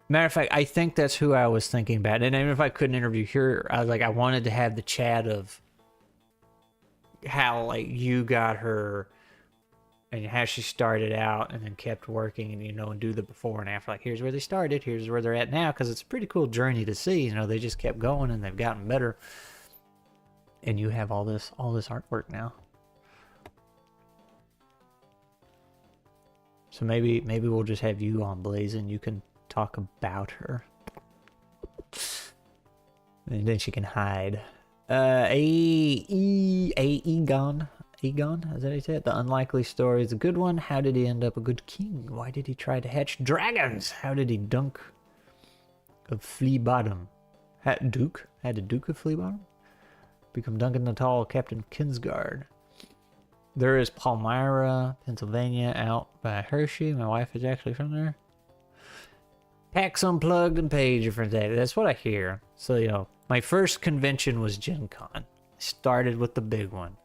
matter of fact, I think that's who I was thinking about. And even if I couldn't interview her, I was like, I wanted to have the chat of how, like, you got her and how she started out and then kept working and, you know, and do the before and after. Like, here's where they started, here's where they're at now, because it's a pretty cool journey to see. You know, they just kept going and they've gotten better. And you have all this artwork now. So maybe we'll just have you on, Blaze, and you can talk about her. And then she can hide. Egon, is that how you say it? The unlikely story is a good one. How did he end up a good king? Why did he try to hatch dragons? How did he dunk of flea bottom? Had a duke of flea bottom? Become Duncan the Tall, Captain Kinsguard. There is Palmyra, Pennsylvania, out by Hershey. My wife is actually from there. PAX Unplugged and Page are from there. That's what I hear. So, you know, my first convention was Gen Con. I started with the big one.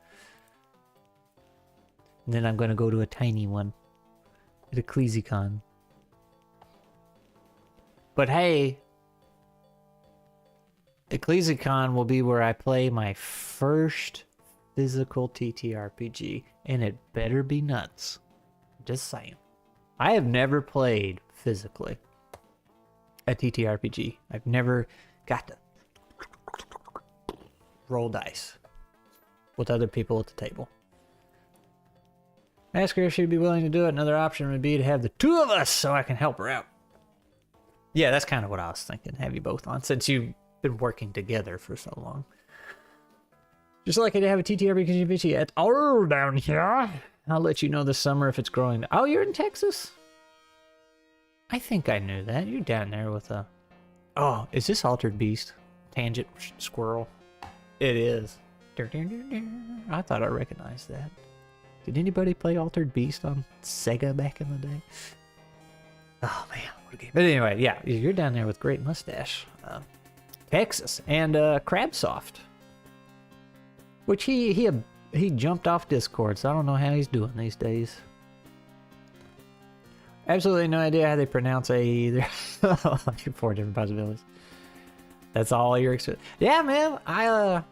And then I'm going to go to a tiny one at EcclesiaCon. But hey, EcclesiaCon will be where I play my first physical TTRPG, and it better be nuts. Just saying. I have never played physically a TTRPG. I've never got to roll dice with other people at the table. Ask her if she'd be willing to do it. Another option would be to have the two of us so I can help her out. Yeah, that's kind of what I was thinking. Have you both on, since you've been working together for so long. Just lucky to have a TTRPG at all down here. I'll let you know this summer if it's growing. Oh, you're in Texas? I think I knew that. You're down there with a... Oh, is this Altered Beast? Tangent Squirrel? It is. I thought I recognized that. Did anybody play Altered Beast on Sega back in the day? Oh man, what a game. But anyway, yeah, you're down there with Great Mustache. Texas. And Crabsoft. Which he jumped off Discord, so I don't know how he's doing these days. Absolutely no idea how they pronounce A either. Like 4 different possibilities. That's all you're expecting. Yeah, man.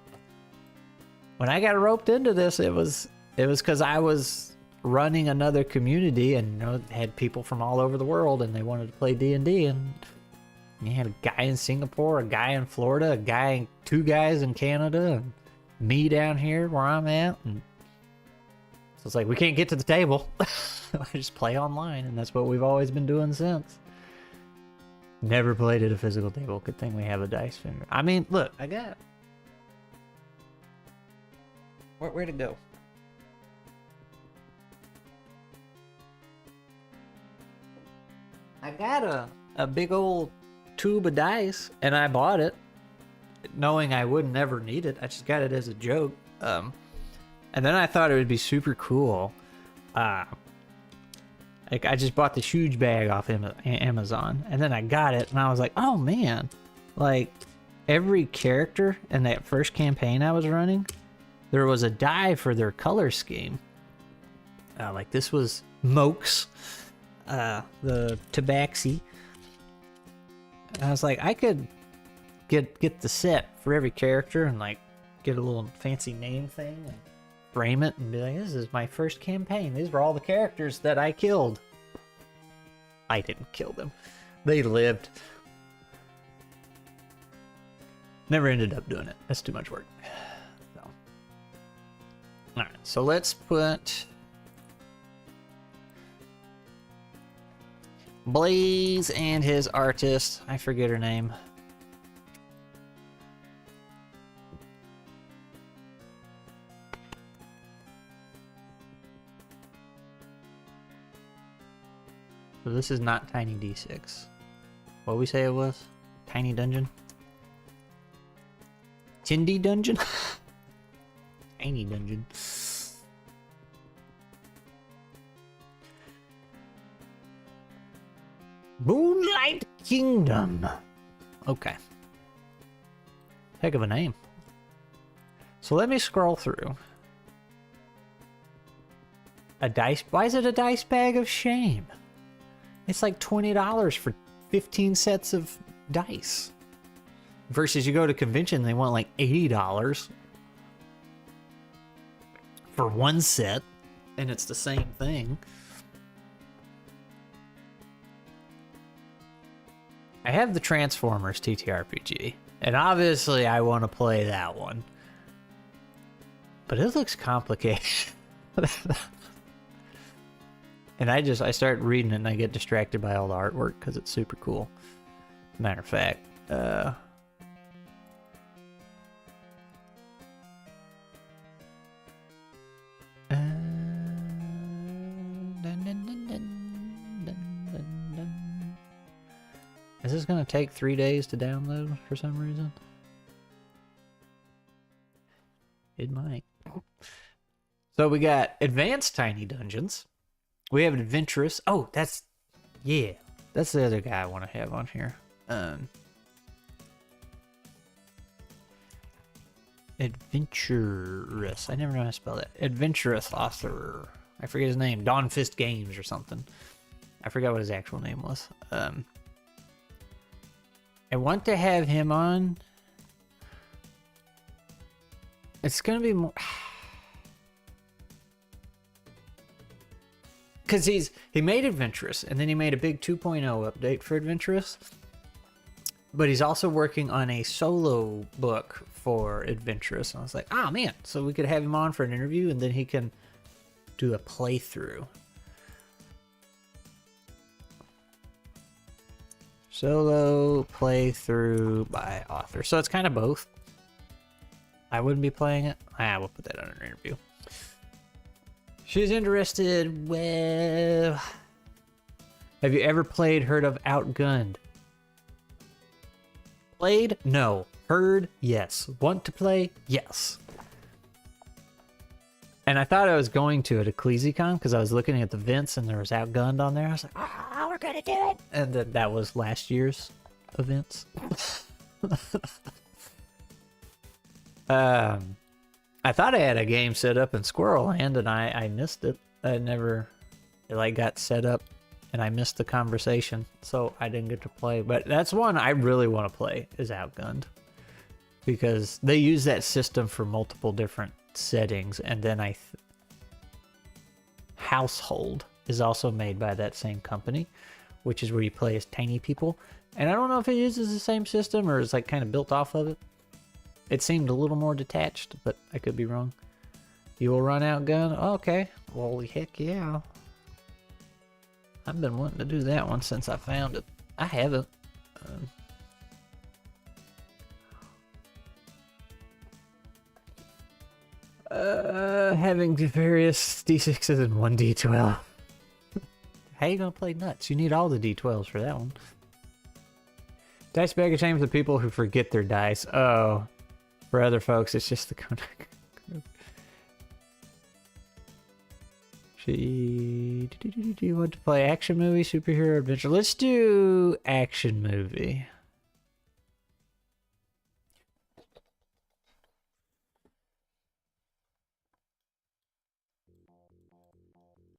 When I got roped into this, it was because I was running another community and, you know, had people from all over the world and they wanted to play D&D, and you had a guy in Singapore, a guy in Florida, two guys in Canada, and me down here where I'm at. And so it's like, we can't get to the table. I just play online, and that's what we've always been doing since. Never played at a physical table. Good thing we have a dice finger. I mean, look, I got... Where'd it go? I got a big old tube of dice, and I bought it knowing I would never need it. I just got it as a joke. And then I thought it would be super cool. Like, I just bought this huge bag off Amazon, and then I got it, and I was like, oh man, like, every character in that first campaign I was running, there was a die for their color scheme. Like, this was Mokes, the Tabaxi. And I was like, I could get the set for every character and, like, get a little fancy name thing and frame it and be like, this is my first campaign. These were all the characters that I killed. I didn't kill them. They lived. Never ended up doing it. That's too much work. So. Alright, so let's put... Blaze and his artist. I forget her name. So this is not Tiny D6. What we say it was? Tiny Dungeon? Tindy Dungeon? Tiny Dungeon. Moonlight Kingdom. Okay. Heck of a name. So let me scroll through. A dice... Why is it a dice bag of shame? It's like $20 for 15 sets of dice. Versus you go to convention, they want like $80 for one set, and it's the same thing. I have the Transformers TTRPG, and obviously I want to play that one. But it looks complicated. And I start reading it and I get distracted by all the artwork because it's super cool. Matter of fact, is this gonna take 3 days to download for some reason? It might. So we got Advanced Tiny Dungeons. We have Adventurous. Oh, that's the other guy I want to have on here. Adventurous. I never know how to spell that. Adventurous author. I forget his name. Dawnfist Games or something. I forgot what his actual name was. I want to have him on. It's gonna be more. Because he made Adventurous, and then he made a big 2.0 update for Adventurous. But he's also working on a solo book for Adventurous. And I was like, oh man, so we could have him on for an interview, and then he can do a playthrough. Solo playthrough by author. So it's kind of both. I wouldn't be playing it. We'll put that on an interview. She's interested. Well, have you ever heard of Outgunned? Played? No. Heard? Yes. Want to play? Yes. And I thought I was going to at EcclesiaCon because I was looking at the events and there was Outgunned on there. I was like, oh, we're going to do it. And then that was last year's events. I thought I had a game set up in Squirrel Land and I missed it. It like got set up and I missed the conversation, so I didn't get to play. But that's one I really want to play, is Outgunned. Because they use that system for multiple different settings, and then Household is also made by that same company, which is where you play as tiny people. And I don't know if it uses the same system or is like kind of built off of it. It seemed a little more detached, but I could be wrong. You will run Outgunned? Oh, okay. Well, heck yeah. I've been wanting to do that one since I found it. I haven't. Having various D6s and one D12. How you gonna play nuts? You need all the D12s for that one. Dice bag of shame for people who forget their dice. Oh. For other folks, it's just the contact. Do you want to play action movie, superhero, adventure? Let's do action movie.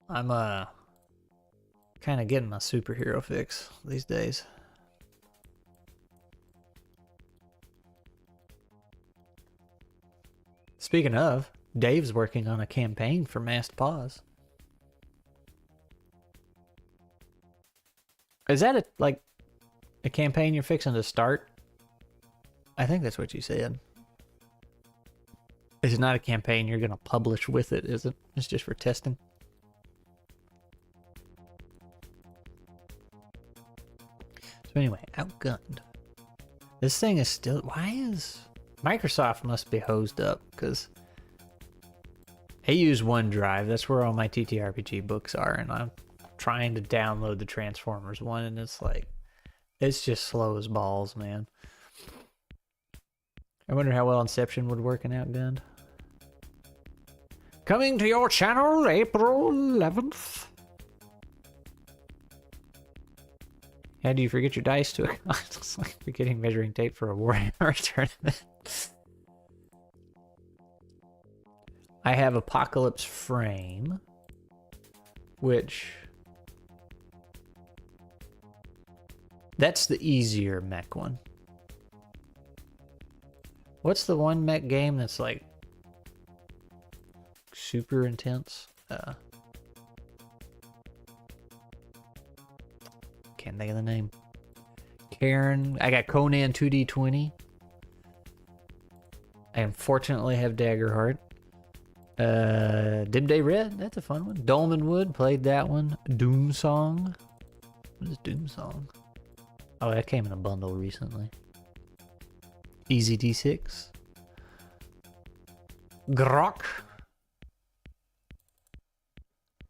I'm kind of getting my superhero fix these days. Speaking of, Dave's working on a campaign for Masked Paws. Is that a campaign you're fixing to start? I think that's what you said. It's not a campaign you're going to publish with it, is it? It's just for testing. So anyway, outgunned. This thing is still... Why is... Microsoft must be hosed up, because I use OneDrive. That's where all my TTRPG books are, and I'm trying to download the Transformers one, and it's like... It's just slow as balls, man. I wonder how well Inception would work in Outgunned. Coming to your channel, April 11th. How do you forget your dice to it? It's like forgetting measuring tape for a Warhammer tournament. I have Apocalypse Frame, which... That's the easier mech one. What's the one mech game that's like super intense? Can't think of the name. Karen. I got Conan 2D20. I unfortunately have Daggerheart. Dim Day Red. That's a fun one. Dolmenwood. Played that one. Doom Song. What is Doom Song? Oh, that came in a bundle recently. Easy D6. Grok.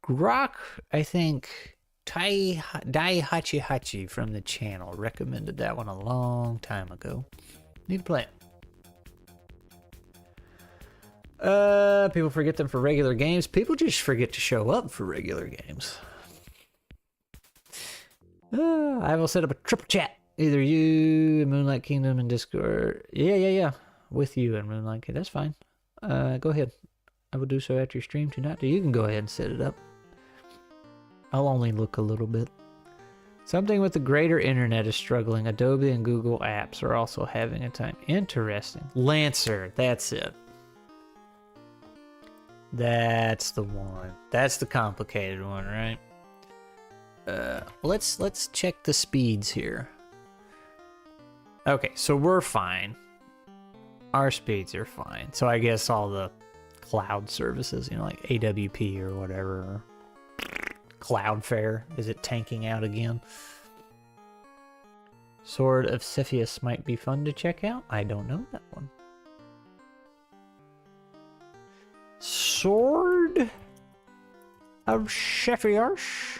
Grok, I think Dai Hachi Hachi from the channel recommended that one a long time ago. Need to play it. People forget them for regular games. People just forget to show up for regular games. I will set up a triple chat. Either you, Moonlight Kingdom, and Discord. Yeah. With you and Moonlight Kingdom. That's fine. Go ahead. I will do so after your stream tonight. You can go ahead and set it up. I'll only look a little bit. Something with the greater internet is struggling. Adobe and Google apps are also having a time. Interesting. Lancer. That's it. That's the one. That's the complicated one, right? Let's check the speeds here. Okay, so we're fine. Our speeds are fine. So I guess all the cloud services, you know, like AWP or whatever, or Cloudflare, is it tanking out again? Sword of Cepheus might be fun to check out. I don't know that one. Sword of Cepheus.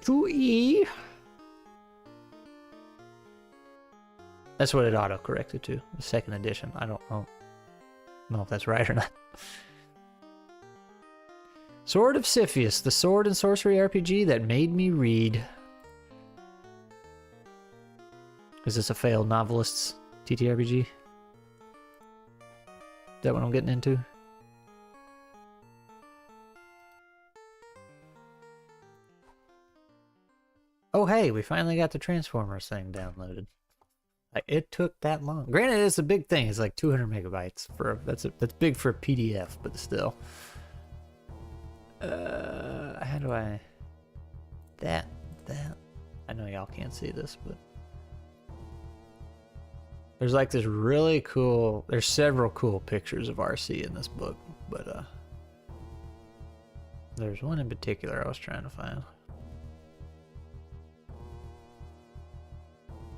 2E. That's what it auto-corrected to, the second edition. I don't know if that's right or not. Sword of Cepheus, the sword and sorcery RPG that made me read. Is this a failed novelist's TTRPG? Is that what I'm getting into? Oh hey, we finally got the Transformers thing downloaded. Like, it took that long. Granted, it's a big thing. It's like 200 megabytes for that's big for a PDF, but still. How do I? That. I know y'all can't see this, but there's like this really cool. There's several cool pictures of RC in this book, but there's one in particular I was trying to find.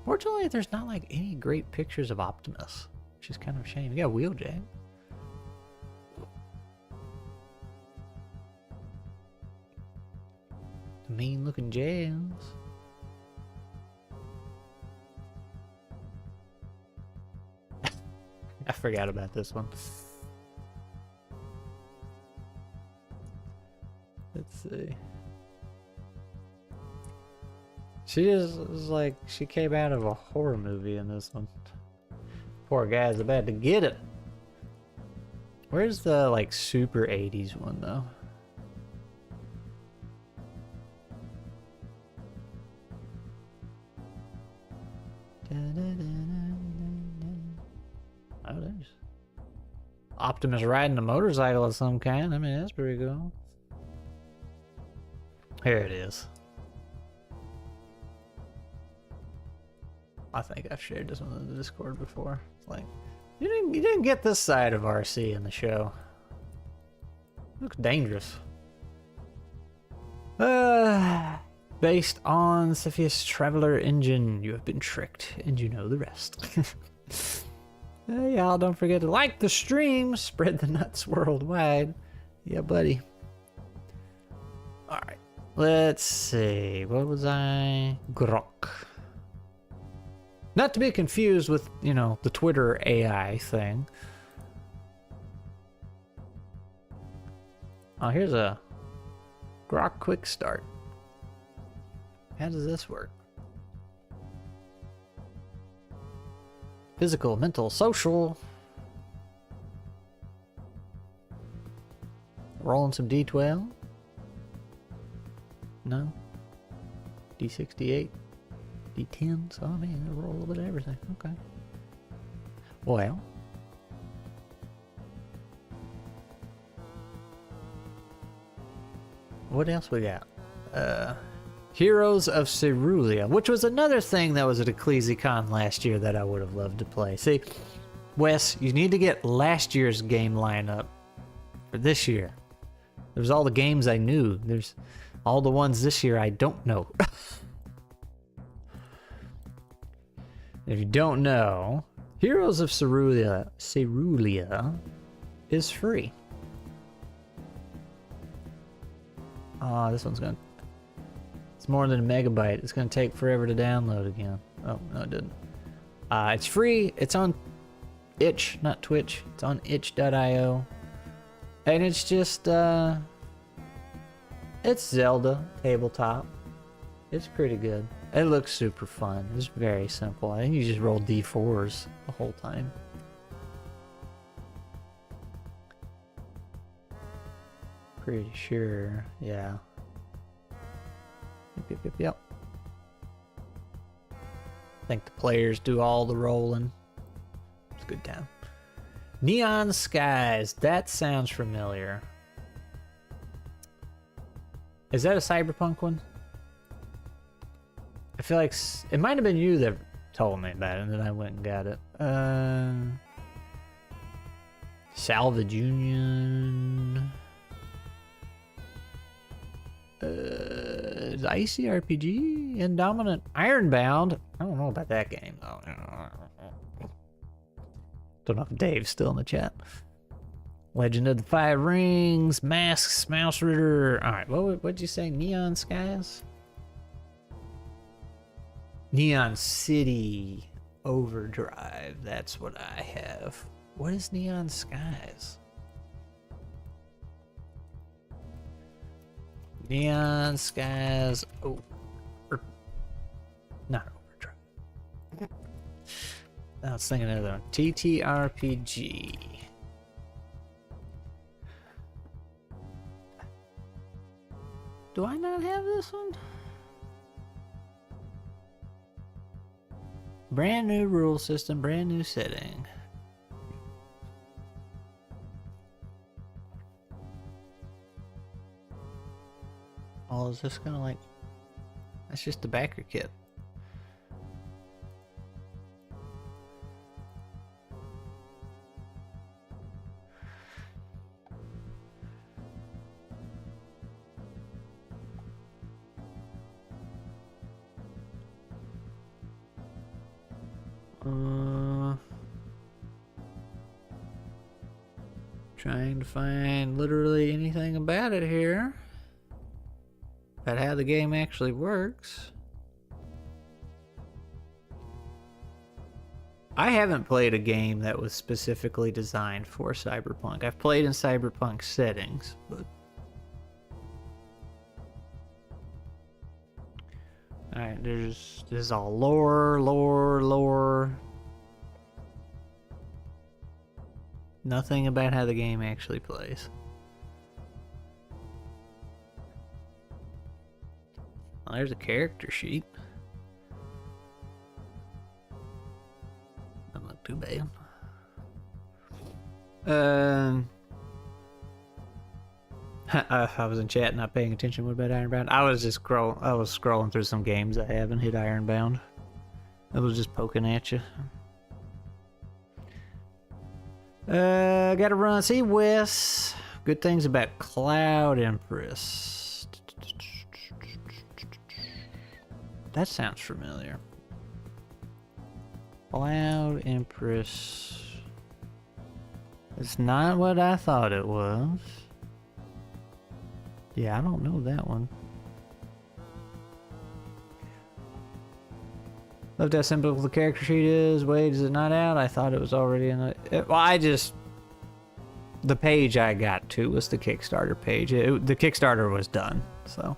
Fortunately, there's not like any great pictures of Optimus, which is kind of a shame. You got Wheeljack. The mean looking jams. I forgot about this one. Let's see. She is like, she came out of a horror movie in this one. Poor guy's about to get it. Where's the like super 80s one though? Oh, there's Optimus riding a motorcycle of some kind. I mean, that's pretty cool. Here it is. I think I've shared this one in the Discord before. It's like, you didn't get this side of RC in the show. Looks dangerous. Based on Cepheus Traveler engine, you have been tricked, and you know the rest. Hey, y'all, don't forget to like the stream, spread the nuts worldwide. Yeah, buddy. Alright, let's see. What was I? Grok. Not to be confused with, you know, the Twitter AI thing. Oh, here's a Grok quick start. How does this work? Physical, mental, social. Rolling some D12. No. D68. D10. So, I mean, I roll a little bit of everything. Okay. Well. What else we got? Heroes of Cerulean, which was another thing that was at EcclesiaCon last year that I would have loved to play. See, Wes, you need to get last year's game lineup for this year. There's all the games I knew. There's all the ones this year I don't know. If you don't know, Heroes of Cerulean is free. This one's gonna... It's more than a megabyte. It's gonna take forever to download again. Oh, no it didn't. It's free. It's on itch, not Twitch. It's on itch.io. And it's just, it's Zelda tabletop. It's pretty good. It looks super fun. It's very simple. I think you just roll D4s the whole time. Pretty sure, yeah. Yep. I think the players do all the rolling. It's a good time. Neon Skies. That sounds familiar. Is that a Cyberpunk one? I feel like it might have been you that told me about it, and then I went and got it. Salvage Union. Icy RPG? Indominant Ironbound? I don't know about that game. Don't know if Dave's still in the chat. Legend of the Five Rings, Masks, Mouse Ritter. Alright, what'd you say? Neon Skies? Neon City Overdrive. That's what I have. What is Neon Skies? Neon Skies. Not Overdrive. I was thinking of another one. ttrpg. Do I not have this one? Brand new rule system, brand new setting. Oh, is this gonna like... That's just the backer kit. Trying to find literally anything about it here. About how the game actually works. I haven't played a game that was specifically designed for Cyberpunk. I've played in Cyberpunk settings, but... Alright, this is all lore. Nothing about how the game actually plays. Well, there's a character sheet. Doesn't look too bad. I was in chat not paying attention. What about Ironbound? I was scrolling through some games I haven't hit Ironbound. I was just poking at you. Gotta run. See, Wes. Good things about Cloud Empress. That sounds familiar. Cloud Empress. It's not what I thought it was. Yeah, I don't know that one. Love how simple the character sheet is. Wait, is it not out? I thought it was already in it. Well, the page I got to was the Kickstarter page. The Kickstarter was done, so.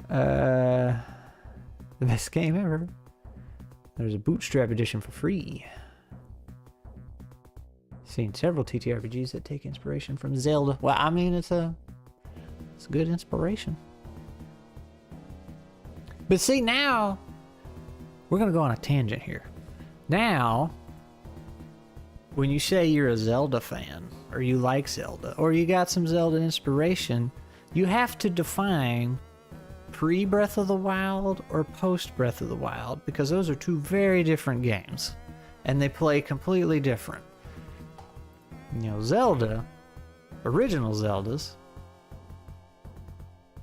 The best game ever. There's a bootstrap edition for free. Seen several TTRPGs that take inspiration from Zelda. Well, I mean, it's a good inspiration. But see, now we're gonna go on a tangent here. Now, when you say you're a Zelda fan, or you like Zelda, or you got some Zelda inspiration, you have to define pre-Breath of the Wild or post-Breath of the Wild, because those are two very different games, and they play completely different. You know, Zelda, original Zeldas,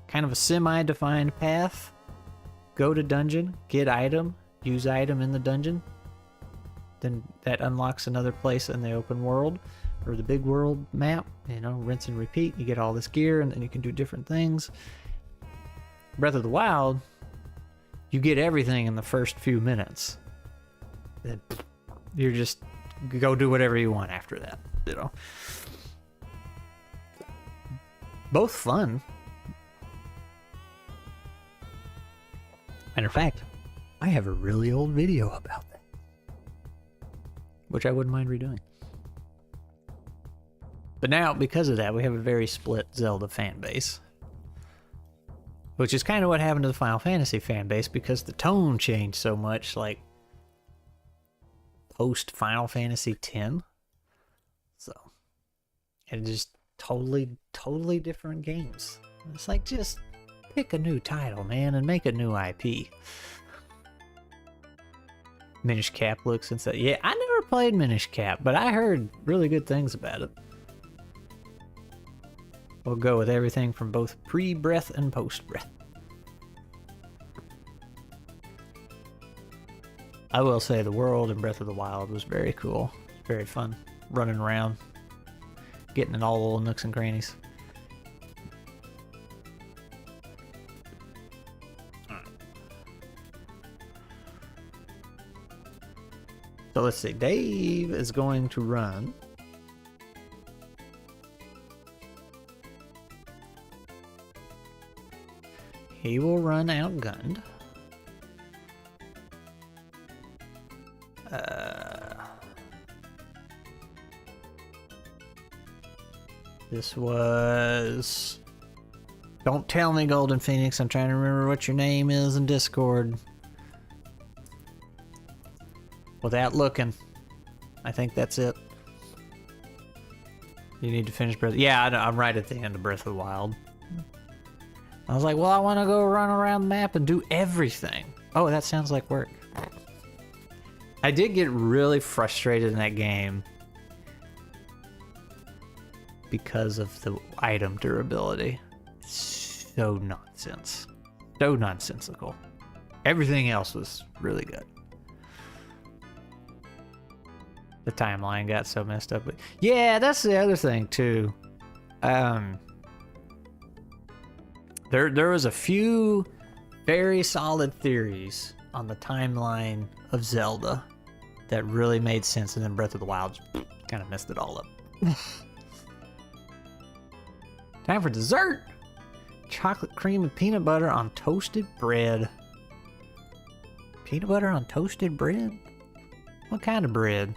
kind of a semi-defined path. Go to dungeon, get item, use item in the dungeon, then that unlocks another place in the open world, or the big world map, you know, rinse and repeat. You get all this gear, and then you can do different things. Breath of the Wild, you get everything in the first few minutes. Then you're just go do whatever you want after that, you know. Both fun. Matter of fact, I have a really old video about that, which I wouldn't mind redoing. But now, because of that, we have a very split Zelda fan base. Which is kind of what happened to the Final Fantasy fan base, because the tone changed so much, like, post Final Fantasy X. So, it just totally different games. It's like, just pick a new title, man, and make a new IP. Minish Cap looks and stuff. Yeah, I never played Minish Cap, but I heard really good things about it. We'll go with everything from both pre-breath and post-breath. I will say the world in Breath of the Wild was very cool. Very fun. Running around. Getting in all the little nooks and crannies. So let's see. Dave is going to run. He will run outgunned. This was... Don't tell me, Golden Phoenix. I'm trying to remember what your name is in Discord. Without looking. I think that's it. You need to finish Breath... Yeah, I'm right at the end of Breath of the Wild. I was like, well, I want to go run around the map and do everything. Oh, that sounds like work. I did get really frustrated in that game because of the item durability. So nonsense. So nonsensical. Everything else was really good. The timeline got so messed up. But yeah, that's the other thing too. There was a few very solid theories on the timeline of Zelda that really made sense, and then Breath of the Wild kind of messed it all up. Time for dessert! Chocolate cream and peanut butter on toasted bread. Peanut butter on toasted bread? What kind of bread?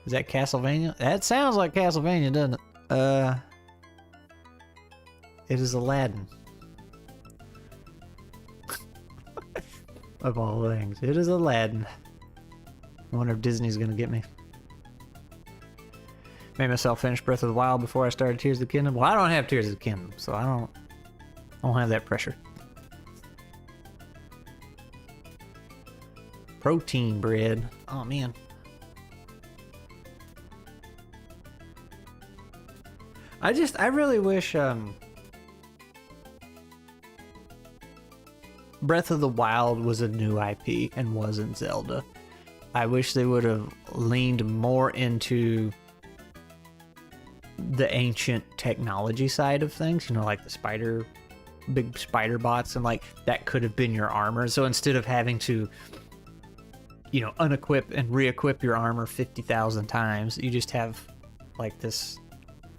Is that Castlevania? That sounds like Castlevania, doesn't it? It is Aladdin. Of all things. It is Aladdin. I wonder if Disney's gonna get me. Made myself finish Breath of the Wild before I started Tears of the Kingdom. Well, I don't have Tears of the Kingdom, so I don't have that pressure. Protein bread. Oh man. I really wish Breath of the Wild was a new IP and wasn't Zelda. I wish they would have leaned more into the ancient technology side of things, you know, like the big spider bots, and like that could have been your armor. So instead of having to, you know, unequip and re-equip your armor 50,000 times, you just have like this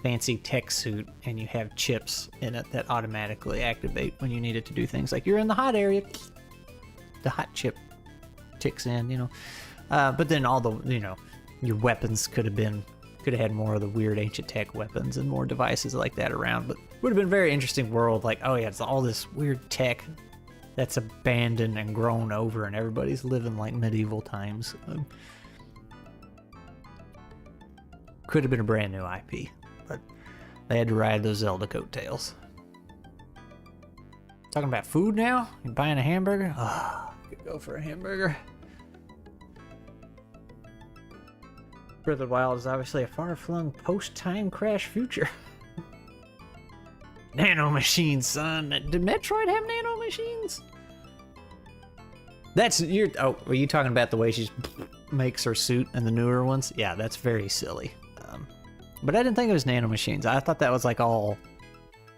fancy tech suit and you have chips in it that automatically activate when you need it to do things. Like you're in the hot area, the hot chip ticks in, you know. But then all the, you know, your weapons could have had more of the weird ancient tech weapons and more devices like that around. But it would have been a very interesting world. Like, oh yeah, it's all this weird tech that's abandoned and grown over, and everybody's living like medieval times. Could have been a brand new IP, but they had to ride those Zelda coattails. Talking about food now? You buying a hamburger? Oh, could go for a hamburger. Breath of the Wild is obviously a far-flung post-time crash future. Nano machines, son. Did Metroid have nano machines? Oh, were you talking about the way she makes her suit in the newer ones? Yeah, that's very silly. But I didn't think it was nano machines. I thought that was like all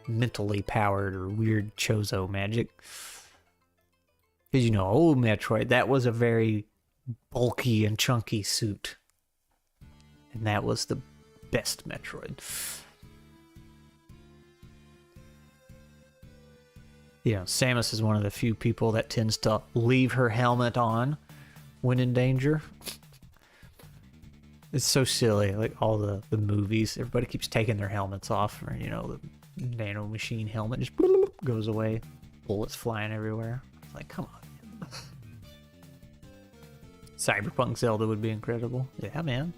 mentally powered or weird Chozo magic. Because, you know, old Metroid, that was a very bulky and chunky suit. And that was the best Metroid. You know, Samus is one of the few people that tends to leave her helmet on when in danger. It's so silly, like all the movies, everybody keeps taking their helmets off, or, you know, the nano machine helmet just goes away, bullets flying everywhere. It's like, come on. Cyberpunk Zelda would be incredible. Yeah, man.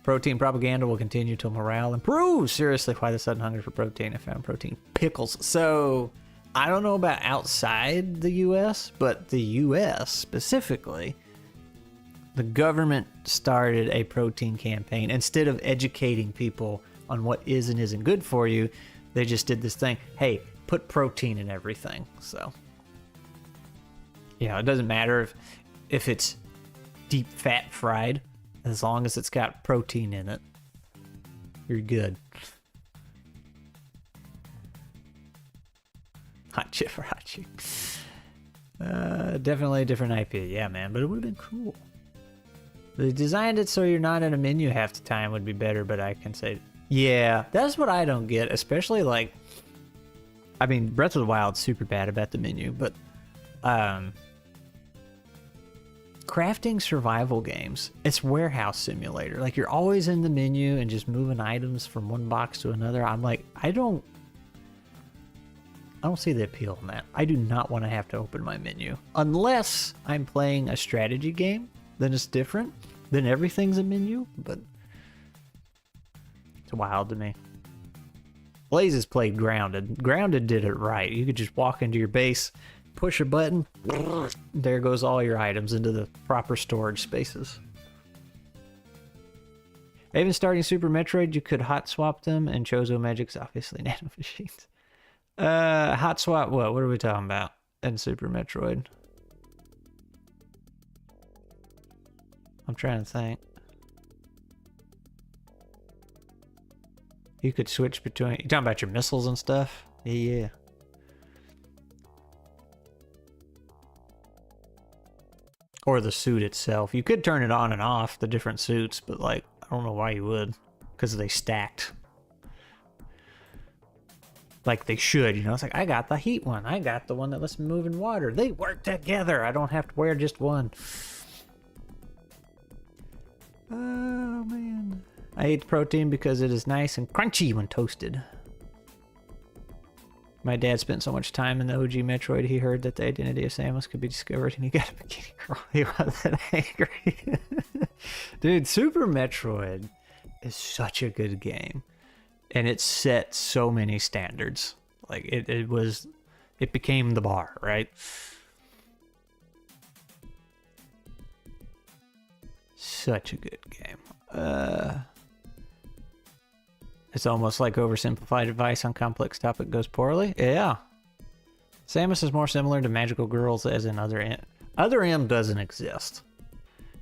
Protein propaganda will continue till morale improves. Seriously, why the sudden hunger for protein? I found protein pickles. So, I don't know about outside the U.S., but the U.S. specifically, the government started a protein campaign. Instead of educating people on what is and isn't good for you, they just did this thing. Hey, put protein in everything. So, you know, it doesn't matter if it's deep fat fried. As long as it's got protein in it, you're good. Hot chip or hot chick. Definitely a different IP. Yeah, man, but it would have been cool. They designed it so you're not in a menu half the time would be better, but I can say, yeah, that's what I don't get, especially like, I mean, Breath of the Wild's super bad about the menu, but crafting survival games, it's warehouse simulator. Like, you're always in the menu and just moving items from one box to another. I'm like, I don't see the appeal in that. I do not want to have to open my menu. Unless I'm playing a strategy game, then it's different. Then everything's a menu, but it's wild to me. Blaze has played Grounded. Grounded did it right. You could just walk into your base, push a button, there goes all your items into the proper storage spaces. Even starting Super Metroid, you could hot swap them, and Chozo Magic's obviously nano machines. Hot swap what? What are we talking about in Super Metroid? I'm trying to think. You could switch between... You talking about your missiles and stuff? Yeah. Or the suit itself. You could turn it on and off, the different suits, but like, I don't know why you would. Because they stacked. Like they should, you know? It's like, I got the heat one. I got the one that lets me move in water. They work together. I don't have to wear just one. Oh, man. I ate the protein because it is nice and crunchy when toasted. My dad spent so much time in the OG Metroid, he heard that the identity of Samus could be discovered and he got a bikini girl. He wasn't angry. Dude, Super Metroid is such a good game. And it set so many standards. Like, it became the bar, right? Such a good game. It's almost like oversimplified advice on complex topic goes poorly. Yeah. Samus is more similar to magical girls as in Other M. Other M doesn't exist.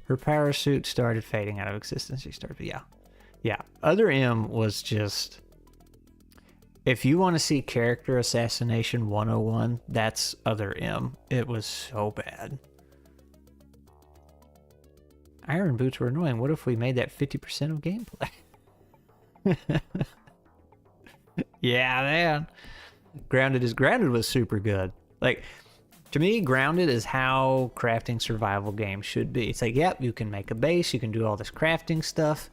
Her power suit started fading out of existence. She started, yeah. Yeah, Other M was just... If you want to see character assassination 101, that's Other M. It was so bad. Iron boots were annoying. What if we made that 50% of gameplay? Yeah, man. Grounded was super good. Like, to me, Grounded is how crafting survival games should be. It's like, yep, you can make a base, you can do all this crafting stuff,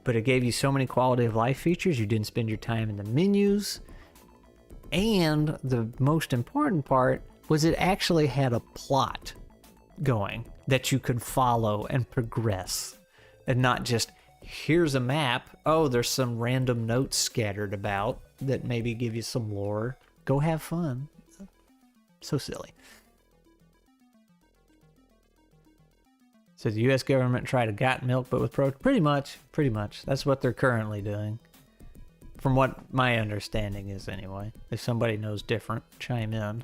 but it gave you so many quality of life features. You didn't spend your time in the menus. And the most important part was it actually had a plot going that you could follow and progress, and not just, here's a map. Oh, there's some random notes scattered about that maybe give you some lore. Go have fun. So silly. So the U.S. government tried to got milk, but with pretty much. That's what they're currently doing. From what my understanding is, anyway. If somebody knows different, chime in.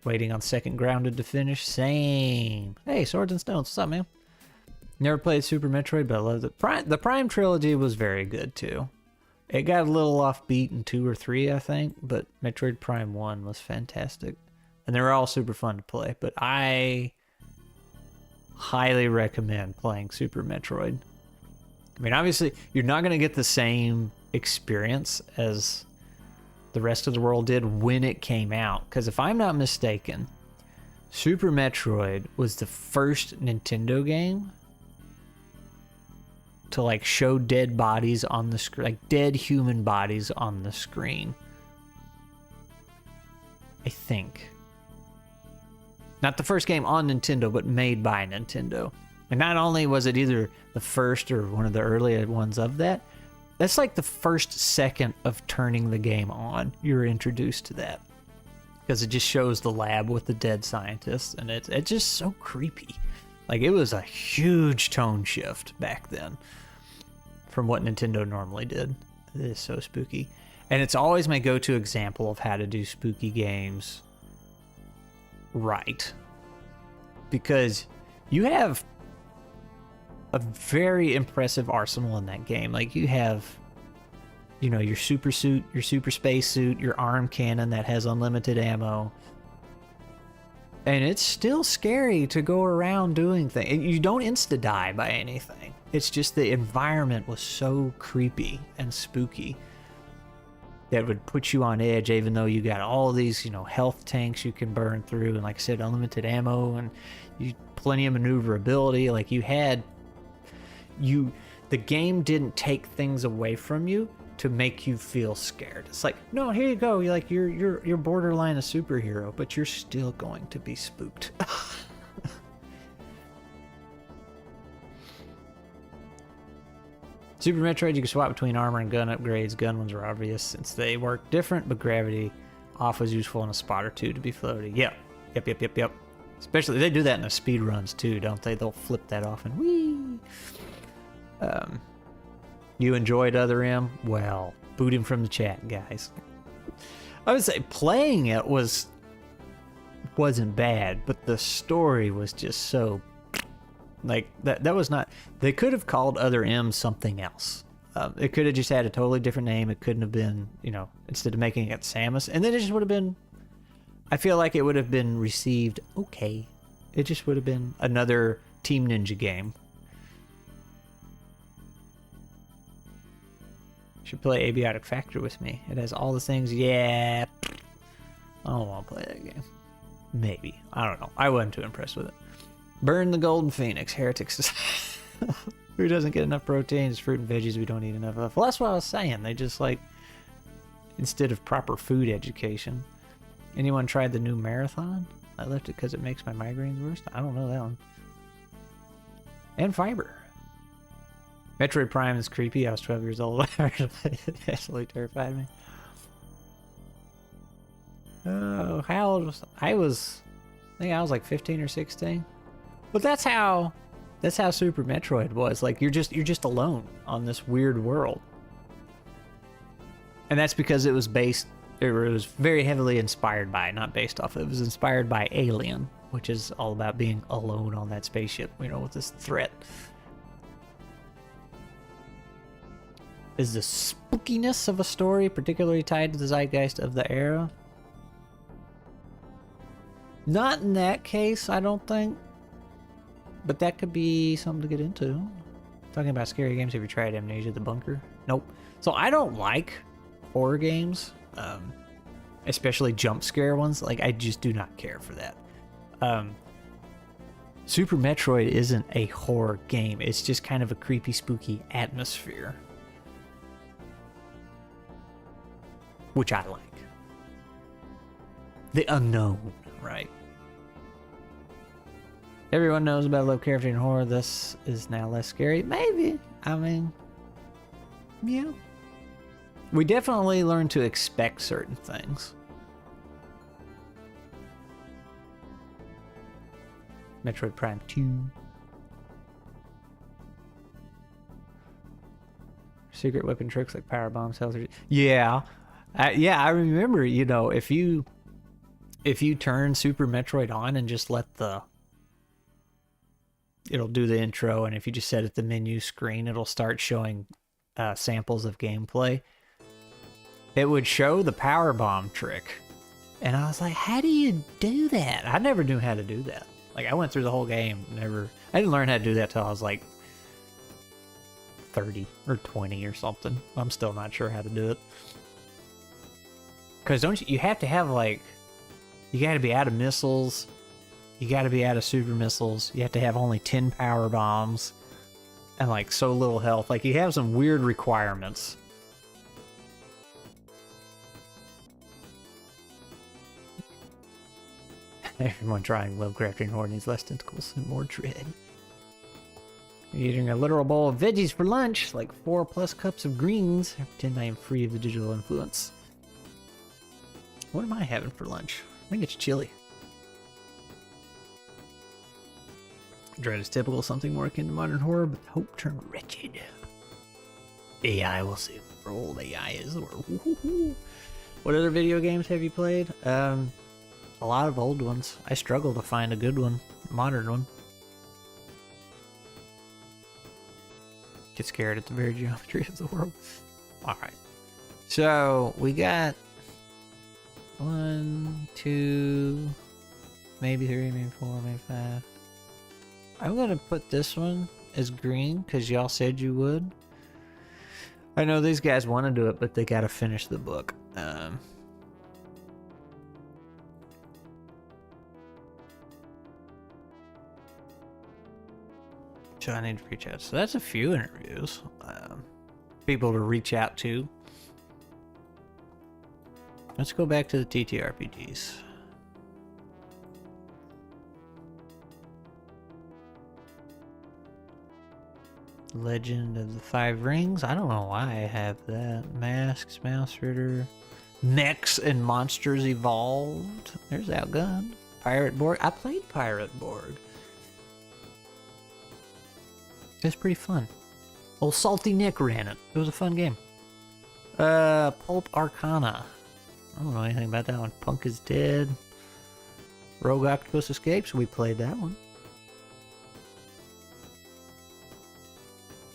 Waiting on second Grounded to finish. Same. Hey, Swords and Stones. What's up, man? Never played Super Metroid, but I loved it. The Prime trilogy was very good, too. It got a little offbeat in 2 or 3, I think, but Metroid Prime 1 was fantastic. And they were all super fun to play, but I highly recommend playing Super Metroid. I mean, obviously, you're not going to get the same experience as the rest of the world did when it came out, because if I'm not mistaken, Super Metroid was the first Nintendo game to like show dead bodies on the screen, like dead human bodies on the screen. I think. Not the first game on Nintendo, but made by Nintendo. And not only was it either the first or one of the earlier ones of that, that's like the first second of turning the game on. You're introduced to that. Because it just shows the lab with the dead scientists, and it's just so creepy. Like, it was a huge tone shift back then from what Nintendo normally did. It is so spooky. And it's always my go-to example of how to do spooky games right. Because you have a very impressive arsenal in that game. Like, you have, you know, your super suit, your super space suit, your arm cannon that has unlimited ammo. And it's still scary to go around doing things. You don't insta-die by anything. It's just the environment was so creepy and spooky that would put you on edge, even though you got all these, you know, health tanks you can burn through, and like I said, unlimited ammo, and plenty of maneuverability. Like, the game didn't take things away from you to make you feel scared. It's like, no, here you go. You're borderline a superhero, but you're still going to be spooked. Super Metroid, you can swap between armor and gun upgrades. Gun ones are obvious since they work different, but gravity off was useful in a spot or two to be floaty. Yep. Especially, they do that in the speed runs too, don't they? They'll flip that off and whee! You enjoyed Other M? Well, boot him from the chat, guys. I would say playing it wasn't bad, but the story was just so... Like, that was not... They could have called Other M something else. It could have just had a totally different name. It couldn't have been, you know, instead of making it Samus. And then it just would have been... I feel like it would have been received okay. It just would have been another Team Ninja game. Should play Abiotic Factory with me. It has all the things. Yeah. I don't want to play that game. Maybe. I don't know. I wasn't too impressed with it. Burn the Golden Phoenix. Heretics. Who doesn't get enough proteins? Fruit and veggies we don't eat enough of. Well, that's what I was saying. They just, like, instead of proper food education. Anyone tried the new Marathon? I left it because it makes my migraines worse. I don't know that one. And fiber. Metroid Prime is creepy. I was 12 years old. It absolutely terrified me. Oh, how old was I? I think I was like 15 or 16. But that's how Super Metroid was. Like, you're just alone on this weird world. And that's because it was It was very heavily inspired by, not based off. It was inspired by Alien, which is all about being alone on that spaceship, you know, with this threat. Is the spookiness of a story particularly tied to the zeitgeist of the era? Not in that case, I don't think. But that could be something to get into. Talking about scary games, have you tried Amnesia the Bunker? Nope. So I don't like horror games, especially jump scare ones. Like, I just do not care for that. Super Metroid isn't a horror game. It's just kind of a creepy, spooky atmosphere, which I like. The unknown, right? Everyone knows about Lovecraftian and horror. This is now less scary. Maybe. I mean, yeah. We definitely learn to expect certain things. Metroid Prime 2. Secret weapon tricks like power bombs, health. Yeah. Yeah, I remember, you know, if you turn Super Metroid on and just let it'll do the intro, and if you just set it the menu screen, it'll start showing samples of gameplay. It would show the power bomb trick, and I was like, how do you do that? I never knew how to do that. Like, I went through the whole game, I didn't learn how to do that till I was like 30 or 20 or something. I'm still not sure how to do it. Because you have to have, like, you gotta be out of missiles, you gotta be out of super missiles, you have to have only 10 power bombs, and like so little health. Like, you have some weird requirements. Everyone trying Lovecraftian horror needs less tentacles and more dread. You're eating a literal bowl of veggies for lunch, like 4+ cups of greens. I pretend I am free of the digital influence. What am I having for lunch? I think it's chili. Dread is typical, something more akin to modern horror, but hope turned wretched. AI will see what old AI is. What other video games have you played? A lot of old ones. I struggle to find a good one, modern one. Get scared at the very geometry of the world. Alright. So, we got 1, 2, maybe 3, maybe 4, maybe 5. I'm gonna put this one as green because y'all said you would. I know these guys want to do it, but they gotta finish the book. So I need to reach out. So that's a few interviews. People to reach out to. Let's go back to the ttrpgs. Legend of the Five Rings. I don't know why I have that. Masks, Mouse Ritter. Mechs and Monsters Evolved. There's Outgunned. Pirate Borg. I played Pirate Borg. It's pretty fun. Old Salty Nick ran it. It was a fun game. Pulp Arcana. I don't know anything about that one. Punk is Dead. Rogue Octopus Escapes. We played that one.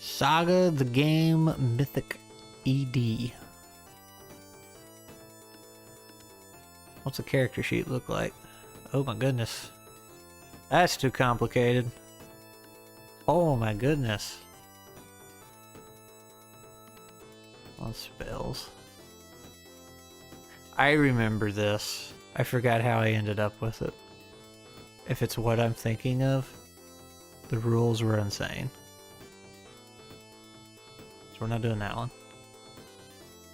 Saga the Game Mythic ED. What's the character sheet look like? Oh my goodness. That's too complicated. Oh my goodness. On spells. I remember this. I forgot how I ended up with it. If it's what I'm thinking of, the rules were insane. So we're not doing that one.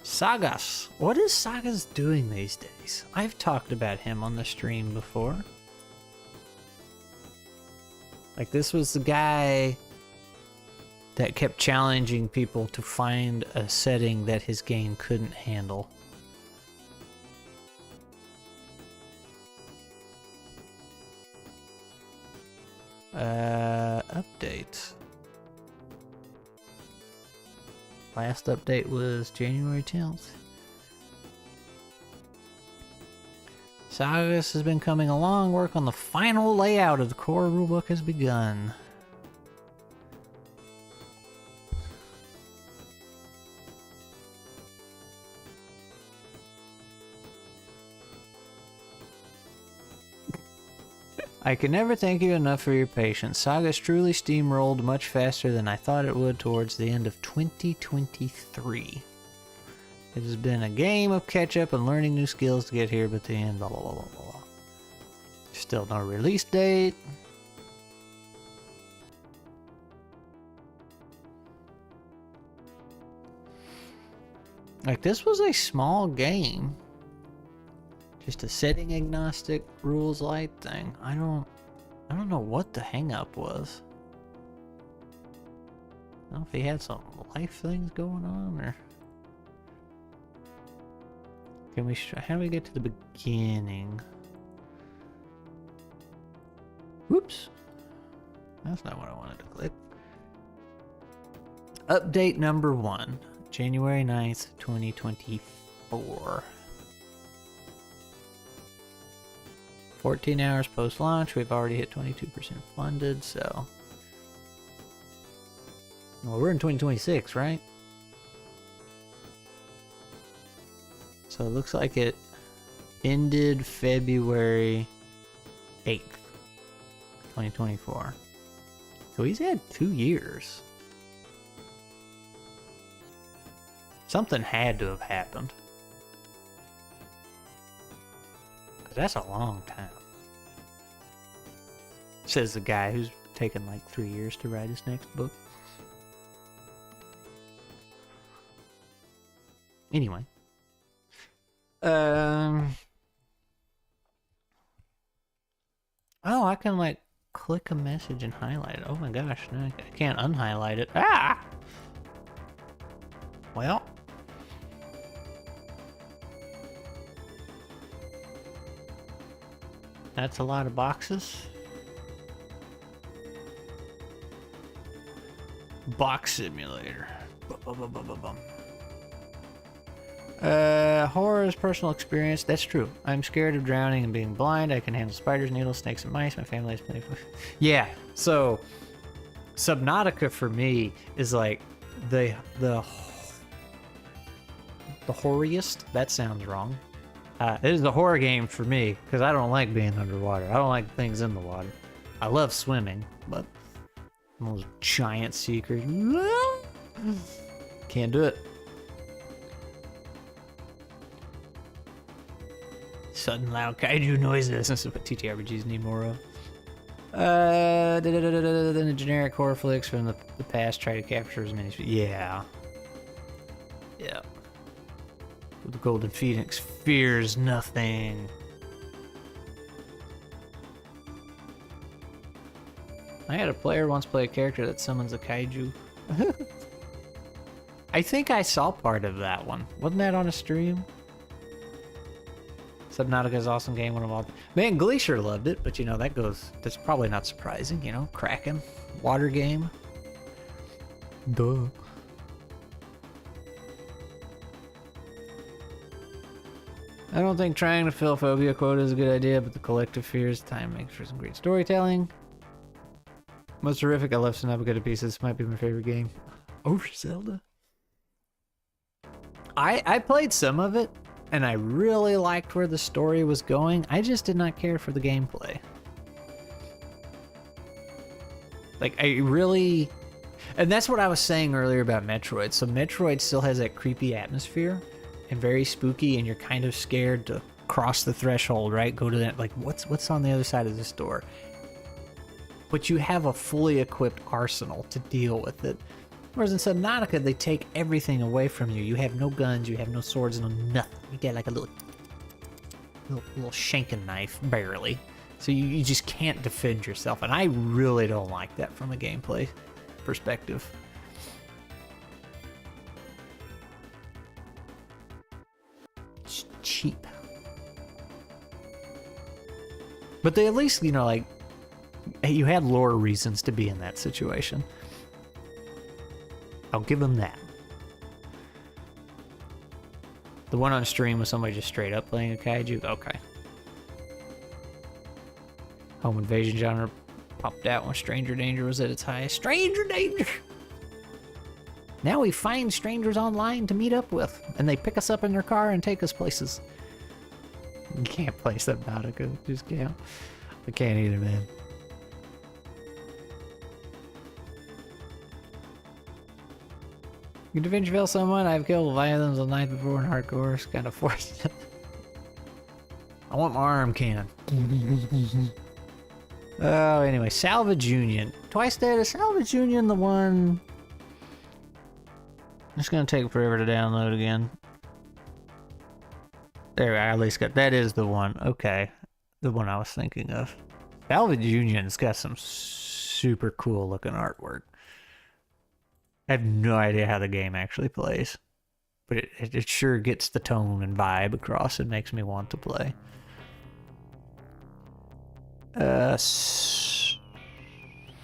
Sagas. What is Sagas doing these days? I've talked about him on the stream before. Like, this was the guy that kept challenging people to find a setting that his game couldn't handle. Updates. Last update was January 10th. Sagas has been coming along. Work on the final layout of the core rulebook has begun. I can never thank you enough for your patience. Saga's truly steamrolled much faster than I thought it would towards the end of 2023. It has been a game of catch-up and learning new skills to get here, but the end, blah, blah, blah, blah, blah. Still no release date. Like, this was a small game. Just a setting agnostic rules light thing. I don't know what the hang up was. I don't know if he had some life things going on or can we how do we get to the beginning? Whoops. That's not what I wanted to click. Update number 1, January 9th, 2024. 14 hours post-launch, we've already hit 22% funded, so... Well, we're in 2026, right? So it looks like it ended February 8th, 2024. So he's had 2 years. Something had to have happened. That's a long time. Says the guy who's taken like 3 years to write his next book. Anyway. Oh, I can like click a message and highlight it. Oh my gosh, no, I can't unhighlight it. Ah! Well. That's a lot of boxes. Box simulator. Horror is personal experience. That's true. I'm scared of drowning and being blind. I can handle spiders, needles, snakes, and mice. My family is playful. Yeah, so Subnautica for me is like the horriest. That sounds wrong. It is a horror game for me because I don't like being underwater. I don't like things in the water. I love swimming, but those giant sea creatures, can't do it. Sudden loud kaiju noises. This is what ttrpgs need more of. Then the generic horror flicks from the past try to capture as many. Yeah. Yeah. The Golden Phoenix fears nothing. I had a player once play a character that summons a kaiju. I think I saw part of that one. Wasn't that on a stream? Subnautica's awesome game, one of all. Man, Glacier loved it, but you know, that's probably not surprising, you know? Kraken, water game. Duh. I don't think trying to fill phobia quota is a good idea, but the collective fears time makes for some great storytelling. Most horrific, I left Subnautica to pieces. This might be my favorite game. Over Zelda. I played some of it, and I really liked where the story was going. I just did not care for the gameplay. Like, I really... And that's what I was saying earlier about Metroid. So Metroid still has that creepy atmosphere. And very spooky, and you're kind of scared to cross the threshold, right? Go to that, like, what's on the other side of this door? But you have a fully equipped arsenal to deal with it. Whereas in Subnautica, they take everything away from you. You have no guns, you have no swords, no nothing. You get like a little shanking knife, barely. So you just can't defend yourself, and I really don't like that from a gameplay perspective. Cheap. But they at least, you know, like, you had lore reasons to be in that situation. I'll give them that. The one on stream was somebody just straight up playing a kaiju? Okay. Home invasion genre popped out when Stranger Danger was at its highest. Stranger Danger! Now we find strangers online to meet up with, and they pick us up in their car and take us places. You can't play Subnautica, just can't. I can't either, man. You can avenge kill someone. I've killed Leviathans the night before in hardcore. It's kind of forced. I want my arm cannon. Oh, anyway, Salvage Union. Twice dead. Is Salvage Union the one? It's gonna take forever to download again. There, I at least got that. Is the one. Okay, the one I was thinking of. Salvage Union's got some super cool looking artwork. I have no idea how the game actually plays, but it sure gets the tone and vibe across and makes me want to play.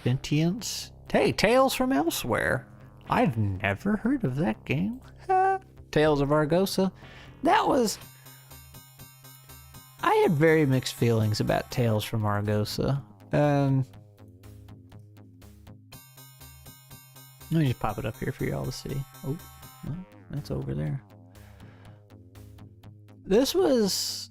Sentience? Hey, Tales from Elsewhere. I've never heard of that game. Tales of Argosa. That was... I had very mixed feelings about Tales from Argosa. Let me just pop it up here for y'all to see. Oh, no, that's over there. This was...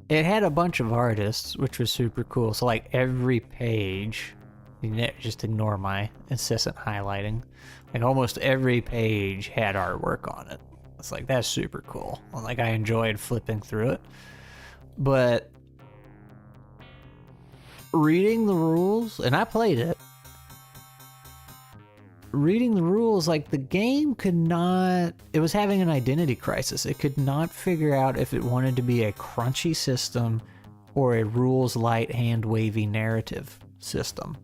It had a bunch of artists, which was super cool. So like every page, just ignore my incessant highlighting. Like almost every page had artwork on it. It's like, that's super cool. Like I enjoyed flipping through it. But reading the rules, and I played it, reading the rules, like the game could not, it was having an identity crisis. It could not figure out if it wanted to be a crunchy system or a rules light hand wavy narrative system.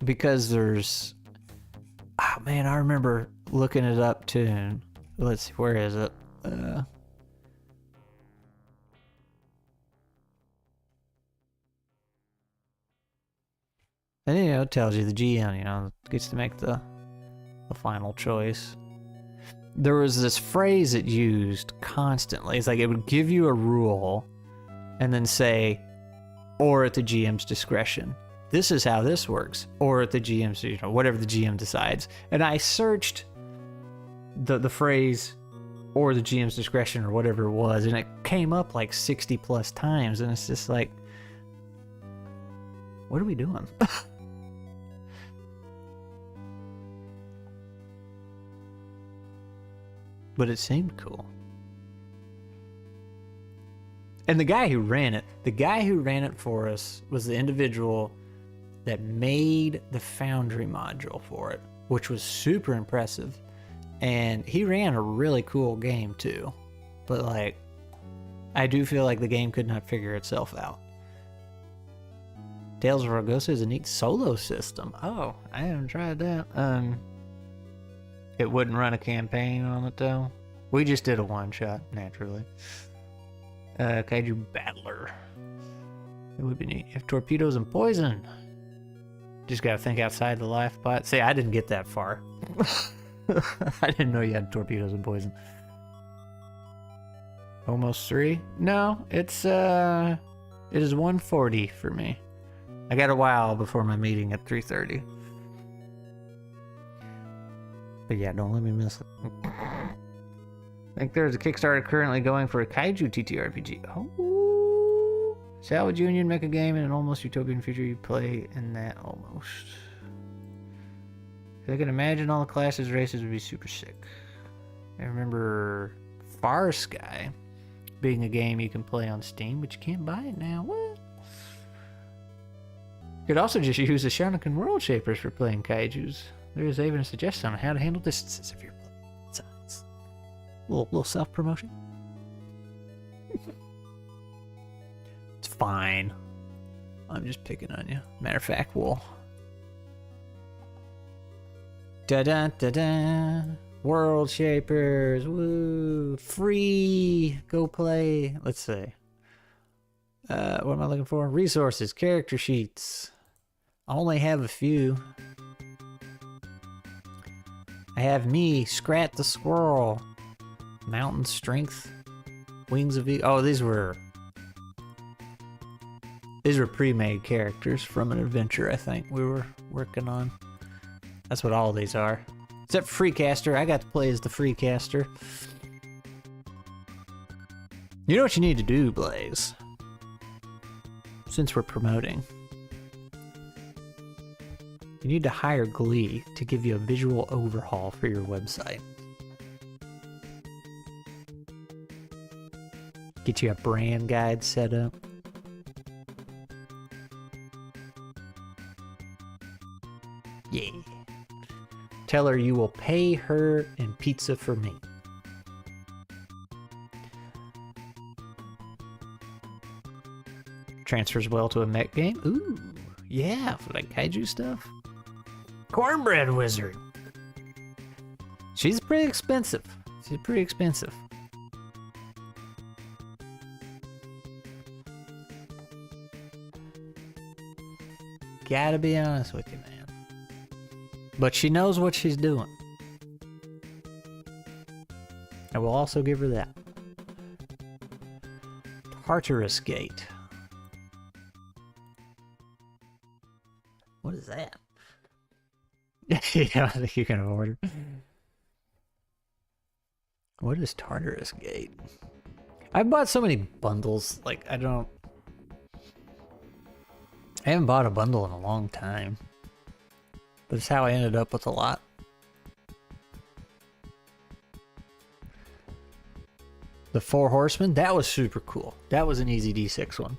Because there's, oh man, I remember looking it up too. Let's see, where is it? And you know, it tells you the GM, you know, gets to make the final choice. There was this phrase it used constantly. It's like it would give you a rule and then say, or at the GM's discretion. This is how this works. Or at the GM's, you know, whatever the GM decides. And I searched the phrase, or the GM's discretion, or whatever it was, and it came up like 60 plus times, and it's just like, what are we doing? But it seemed cool. And the guy who ran it for us was the individual that made the Foundry module for it, which was super impressive. And he ran a really cool game too. But like, I do feel like the game could not figure itself out. Tales of Argosa is a neat solo system. Oh, I haven't tried that. It wouldn't run a campaign on it though. We just did a one-shot, naturally. Kaiju Battler. It would be neat. You have torpedoes and poison. Just gotta think outside the life pot. See, I didn't get that far. I didn't know you had torpedoes and poison. Almost 3? No, it is 1:40 for me. I got a while before my meeting at 3:30. But yeah, don't let me miss it. I think there's a Kickstarter currently going for a Kaiju ttrpg. Oh, Salvage Union mecha game in an almost utopian future. You play in that almost. If I can imagine all the classes, races would be super sick. I remember Far Sky being a game you can play on Steam, but you can't buy it now. What? You could also just use the Shonikan World Shapers for playing Kaijus. There is even a suggestion on how to handle distances if you're playing sides. Little self-promotion. It's fine. I'm just picking on you. Matter of fact, we'll... Da-da-da-da. World Shapers. Woo. Free. Go play. Let's see. What am I looking for? Resources. Character sheets. I only have a few. I have me, Scrat the Squirrel. Mountain Strength. Wings of Eagle. Oh, these were pre-made characters from an adventure I think we were working on. That's what all these are. Except Freecaster. I got to play as the Freecaster. You know what you need to do, Blaze? Since we're promoting. You need to hire Glee to give you a visual overhaul for your website. Get you a brand guide set up. Yeah. Tell her you will pay her in pizza for me. Transfers well to a mech game. Ooh, yeah, for like kaiju stuff. Cornbread wizard. She's pretty expensive. She's pretty expensive. Gotta be honest with you, man. But she knows what she's doing. I will also give her that. Tartarus Gate. What is that? Yeah, I think you can order. What is Tartarus Gate? I've bought so many bundles, like I haven't bought a bundle in a long time. But it's how I ended up with a lot. The Four Horsemen, that was super cool. That was an easy D6 one.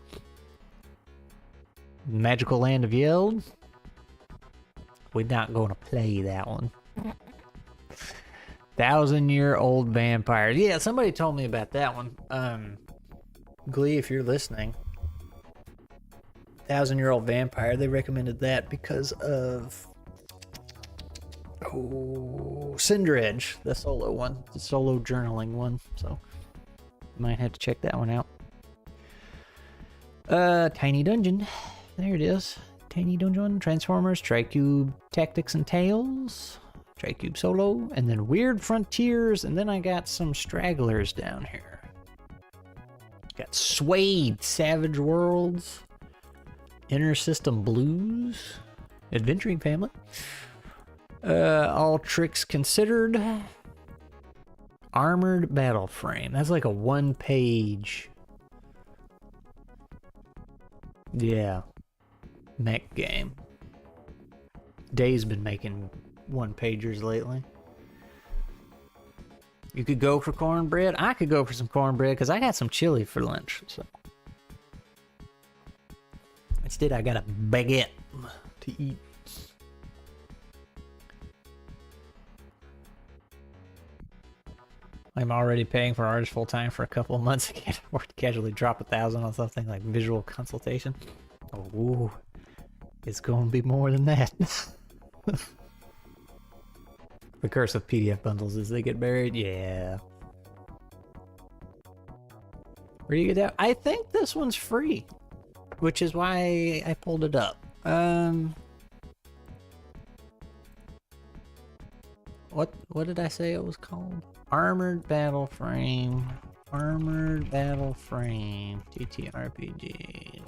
Magical Land of Yeld. We're not going to play that one. 1,000-Year-Old Vampire. Yeah, somebody told me about that one. Glee, if you're listening. 1,000-Year-Old Vampire. They recommended that because of Cinder Edge, the solo one, the solo journaling one. So might have to check that one out. Tiny Dungeon. There it is. Tiny Dungeon, Transformers, Tricube, Tactics and Tales, Tricube Solo, and then Weird Frontiers, and then I got some stragglers down here. Got Suede, Savage Worlds, Inner System Blues, Adventuring Family, All Tricks Considered, Armored Battle Frame. That's like a one-page, yeah, mech game. Day's been making one-pagers lately. You could go for cornbread. I could go for some cornbread because I got some chili for lunch. So instead, I got a baguette to eat. I'm already paying for artists full time for a couple of months. I can't afford to casually drop 1,000 on something like visual consultation. Oh, it's going to be more than that. The curse of PDF bundles is they get buried. Yeah. Where do you get that? I think this one's free, which is why I pulled it up. What did I say it was called? Armored Battle Frame. Armored Battle Frame. ttrpg.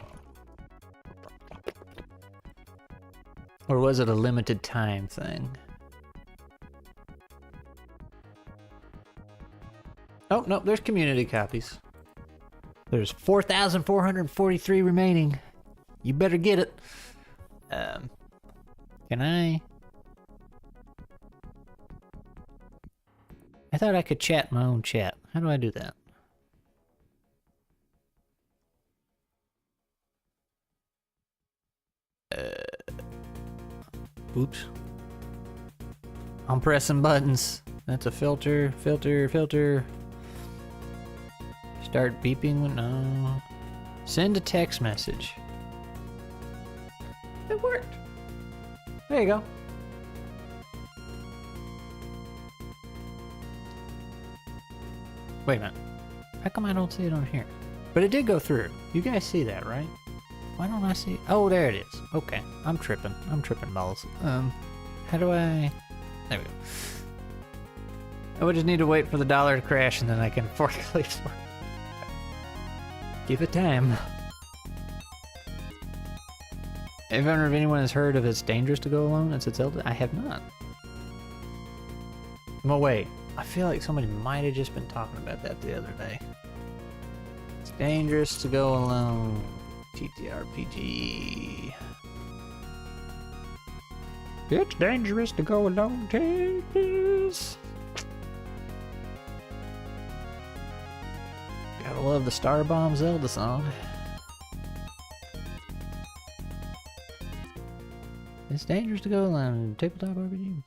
Or was it a limited time thing? Oh, no, there's community copies. There's 4,443 remaining. You better get it. Can I? I thought I could chat my own chat. How do I do that? Oops. I'm pressing buttons. That's a filter, filter, filter. Start beeping when no. Send a text message. It worked. There you go. Wait a minute. How come I don't see it on here? But it did go through. You guys see that, right? Why don't I see it? Oh, there it is. Okay. I'm tripping. I'm tripping balls. How do I... There we go. I would just need to wait for the dollar to crash and then I can afford to leave. Give it time. I wonder if anyone has heard of It's Dangerous to Go Alone. It's Zelda. I have not. Well, wait. I feel like somebody might have just been talking about that the other day. It's dangerous to go alone. ttrpg. It's dangerous to go alone. Take this. Gotta love the Star Bomb Zelda song. It's dangerous to go alone. Tabletop RPG.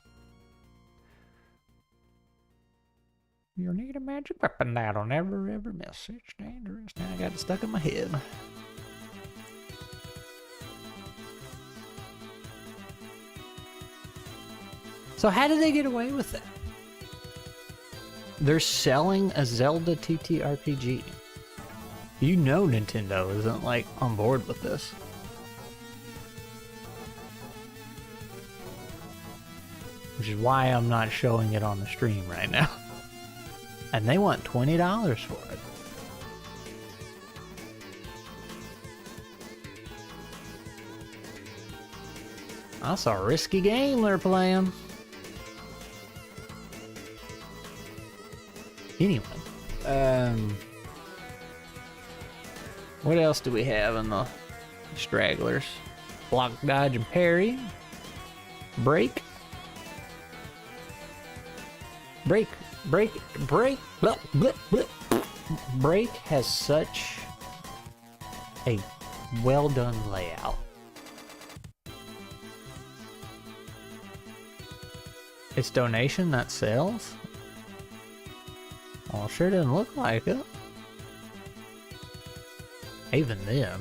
You need a magic weapon that'll never ever miss. It's dangerous. Now I got it stuck in my head. So how did they get away with that? They're selling a Zelda TTRPG. You know Nintendo isn't like on board with this. Which is why I'm not showing it on the stream right now. And they want $20 for it. That's a risky game they're playing. Anyway, what else do we have in the stragglers? Block, dodge, and parry. Break. Break. Break. Blah, blah, blah. Break has such a well done layout. It's donation, not sales. Well, sure didn't look like it. Even then,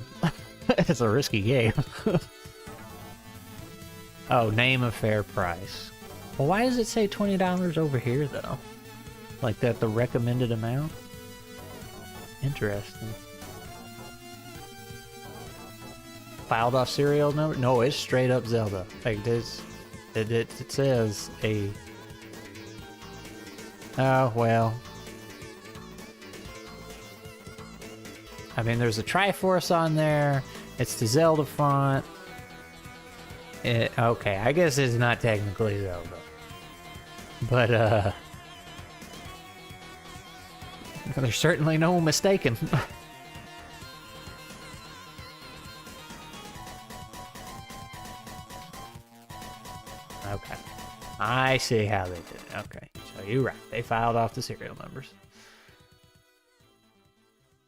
it's a risky game. Oh, name a fair price. Well, why does it say $20 over here, though? Like that the recommended amount? Interesting. Filed off serial number? No, it's straight up Zelda. Like this, it says a... Oh, well. I mean, there's a Triforce on there. It's the Zelda font. Okay, I guess it's not technically Zelda. But, there's certainly no mistaking. Okay. I see how they did it. Okay, so you're right. They filed off the serial numbers.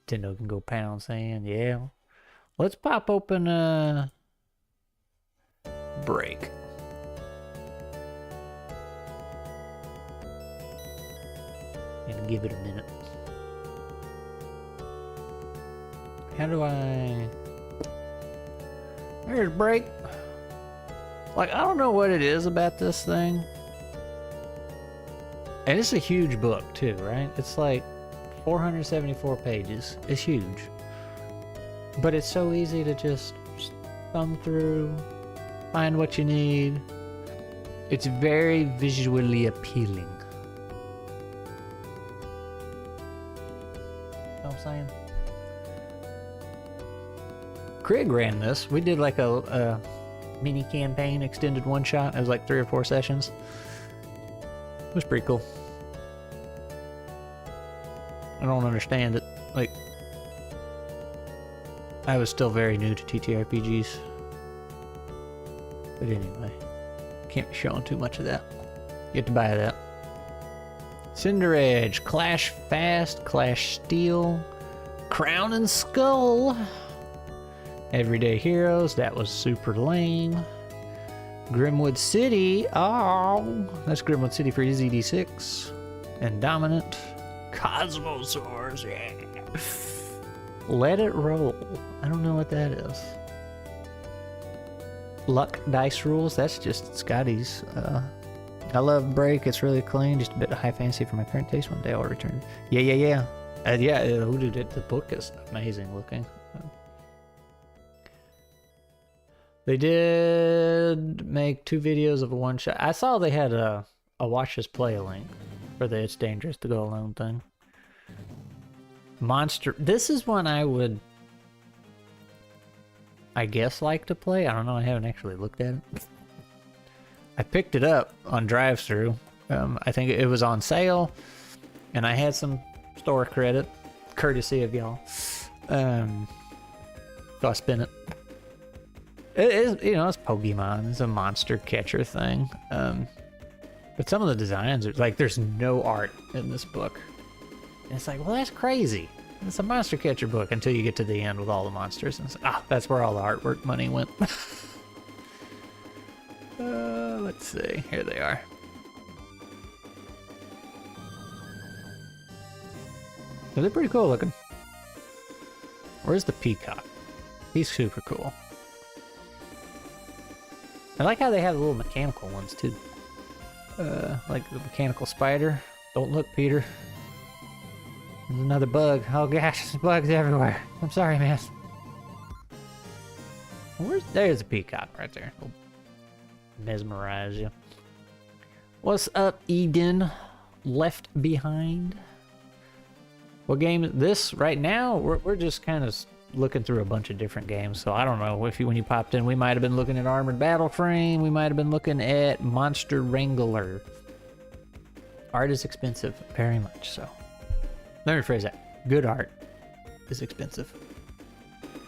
Nintendo can go pound sand, yeah. Let's pop open Break. And give it a minute. How do I... There's Break. Like, I don't know what it is about this thing. And it's a huge book too, right? It's like 474 pages. It's huge. But it's so easy to just thumb through, find what you need. It's very visually appealing. Know what I'm saying? Craig ran this. We did like a mini campaign, extended one shot. It was like 3 or 4 sessions. It was pretty cool. I don't understand it. Like, I was still very new to TTRPGs. But anyway, can't be showing too much of that. You have to buy that. Cinder Edge, Clash Fast, Clash Steel, Crown and Skull. Everyday Heroes, that was super lame. Grimwood City, oh, that's Grimwood City for ZD6. And Dominant. Cosmosaurs, yeah. Let It Roll. I don't know what that is. Luck Dice Rules, that's just Scotty's. I love Break, it's really clean, just a bit high fancy for my current taste. One day I'll return. Yeah. Who did it? The book is amazing looking. They did make 2 videos of a one shot. I saw they had a watch this play link for the It's Dangerous to Go Alone thing. monster. This is one I would, I guess, like to play. I don't know. I haven't actually looked at it. I picked it up on DriveThru. I think it was on sale, and I had some store credit, courtesy of y'all. So I spent it. It is, you know, it's Pokemon. It's a monster catcher thing. But some of the designs are like, there's no art in this book. And it's like, well, that's crazy. It's a monster catcher book until you get to the end with all the monsters. And it's like, that's where all the artwork money went. Let's see. Here they are. They're pretty cool looking. Where's the peacock? He's super cool. I like how they have the little mechanical ones too. Like the mechanical spider. Don't look, Peter. There's another bug. Oh gosh, there's bugs everywhere. I'm sorry, man. There's a peacock right there. It'll mesmerize you. What's up, Eden? Left Behind? What game is this right now? We're just kind of looking through a bunch of different games, so I don't know if when you popped in, we might have been looking at Armored Battle Frame, we might have been looking at Monster Wrangler. Art is expensive, very much so. Let me rephrase that. Good art is expensive.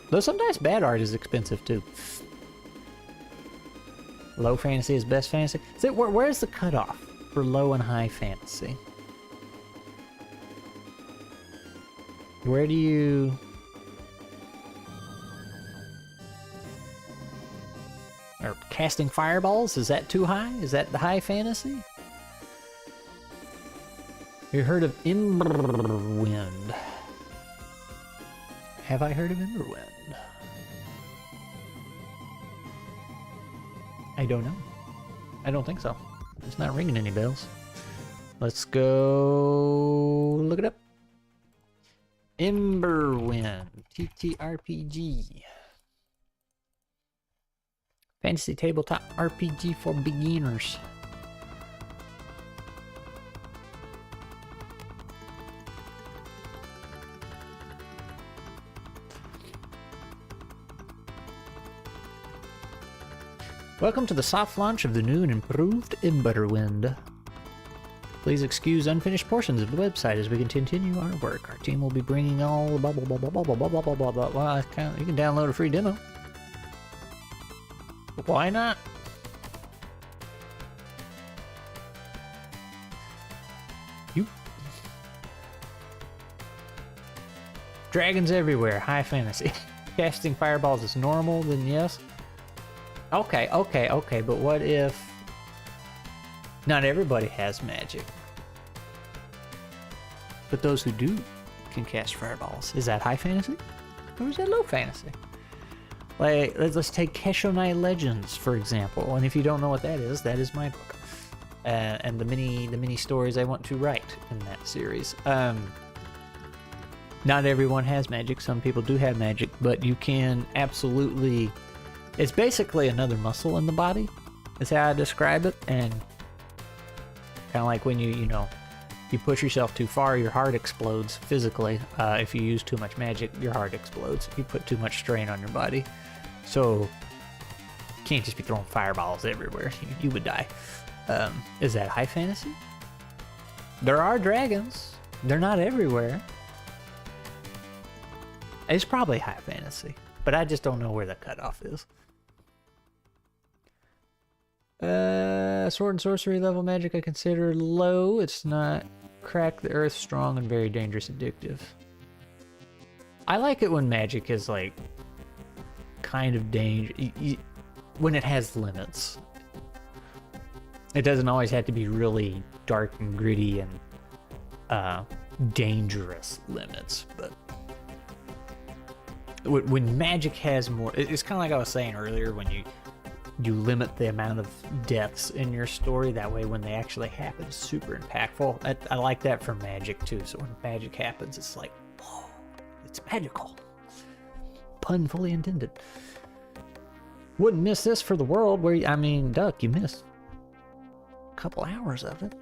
Though sometimes bad art is expensive too. Low fantasy is best fantasy. So where's the cutoff for low and high fantasy? Where do you... Or casting fireballs? Is that too high? Is that the high fantasy? You heard of Emberwind? Have I heard of Emberwind? I don't know. I don't think so. It's not ringing any bells. Let's go look it up. Emberwind. ttrpg. Fantasy tabletop RPG for beginners. Welcome to the soft launch of the new and improved Emberwind. Please excuse unfinished portions of the website as we continue our work. Our team will be bringing all the blah blah blah blah blah blah blah blah blah blah. Well, you can download a free demo. Why not? You. Dragons everywhere. High fantasy. Casting fireballs is normal, then yes. Okay, but what if not everybody has magic? But those who do can cast fireballs. Is that high fantasy? Or is that low fantasy? Like, let's take Keshonai Legends, for example. And if you don't know what that is my book. And the mini stories I want to write in that series. Not everyone has magic. Some people do have magic, but you can absolutely... It's basically another muscle in the body, is how I describe it. And kind of like when you push yourself too far, your heart explodes physically. If you use too much magic, your heart explodes. You put too much strain on your body. So you can't just be throwing fireballs everywhere. You would die. Is that high fantasy? There are dragons. They're not everywhere. It's probably high fantasy, but I just don't know where the cutoff is. Sword and sorcery level magic I consider low. It's not crack the earth, strong and very dangerous, addictive. I like it when magic is like kind of when it has limits. It doesn't always have to be really dark and gritty and dangerous limits, but when magic has more, it's kind of like I was saying earlier, when you limit the amount of deaths in your story, that way when they actually happen, it's super impactful. I like that for magic too, so when magic happens, it's like, whoa, it's magical. Pun fully intended. Wouldn't miss this for the world, Duck, you missed a couple hours of it.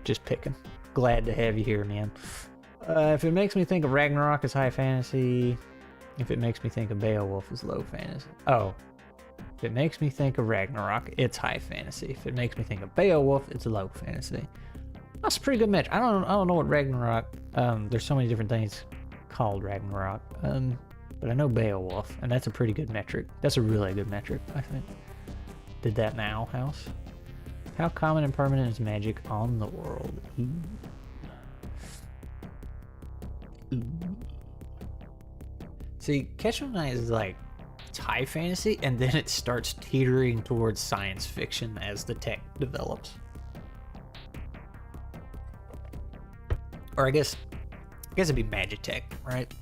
Just picking. Glad to have you here, man. If it makes me think of Ragnarok, it's high fantasy. If it makes me think of Beowulf, it's low fantasy. Oh. If it makes me think of Ragnarok, it's high fantasy. If it makes me think of Beowulf, it's low fantasy. That's a pretty good match. I don't know what Ragnarok. There's so many different things called Ragnarok. But I know Beowulf, and that's a pretty good metric. That's a really good metric, I think. Did that now, House? How common and permanent is magic on the world? Ooh. Ooh. See, Ketchum Knight is like, it's high fantasy, and then it starts teetering towards science fiction as the tech develops. Or I guess it'd be Magitech, right?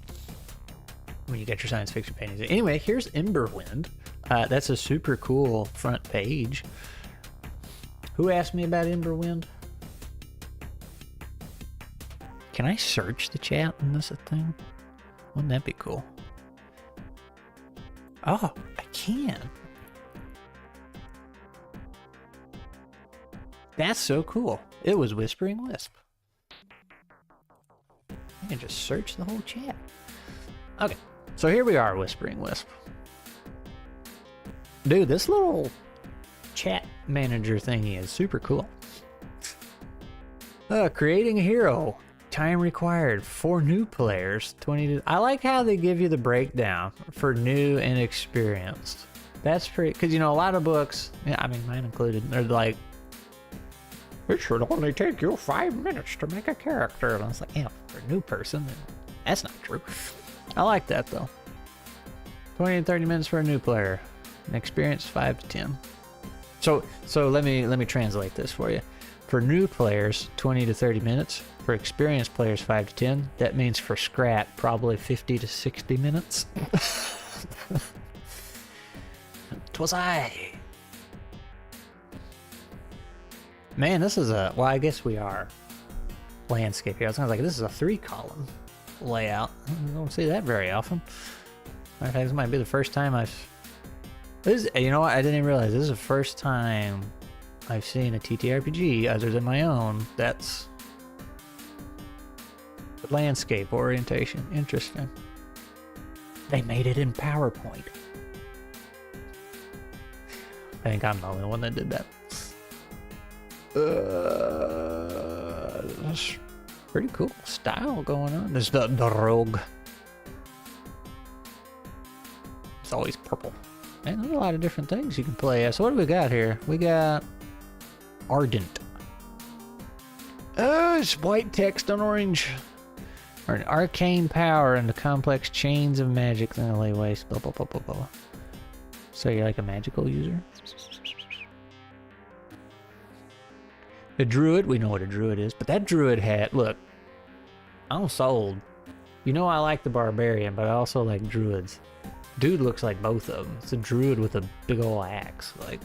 When you get your science fiction paintings. Anyway, here's Emberwind. That's a super cool front page. Who asked me about Emberwind? Can I search the chat in this thing? Wouldn't that be cool? Oh, I can. That's so cool. It was Whispering Wisp. I can just search the whole chat. Okay, so here we are, Whispering Wisp. Dude, this little chat manager thingy is super cool. Creating a hero. Time required for new players. 20 to... I like how they give you the breakdown for new and experienced. That's pretty... Because, you know, a lot of books, yeah, I mean, mine included, they're like, it should only take you 5 minutes to make a character. And I was like, yeah, for a new person, that's not true. I like that, though. 20 to 30 minutes for a new player. An experienced 5 to 10. So let me translate this for you. For new players, 20 to 30 minutes. For experienced players, 5 to 10. That means for Scrat, probably 50 to 60 minutes. 'Twas I. Man, this is a... Well, I guess we are landscape here. I was like, this is a 3-column layout. I don't see that very often. Matter of fact, this might be the first time I've... You know what? I didn't even realize this is the first time I've seen a ttrpg other than my own that's landscape orientation. Interesting. They made it in PowerPoint. I think I'm the only one that did that. That's pretty cool style going on. There's the rogue. It's always purple. Man, there's a lot of different things you can play as. So what do we got here? We got Ardent. It's white text on orange. Or an arcane power and the complex chains of magic that lay waste. Blah, blah, blah, blah, blah. So you're like a magical user? The druid, we know what a druid is, but that druid hat, look, I'm sold. You know I like the barbarian, but I also like druids. Dude looks like both of them. It's a druid with a big ol' axe, like.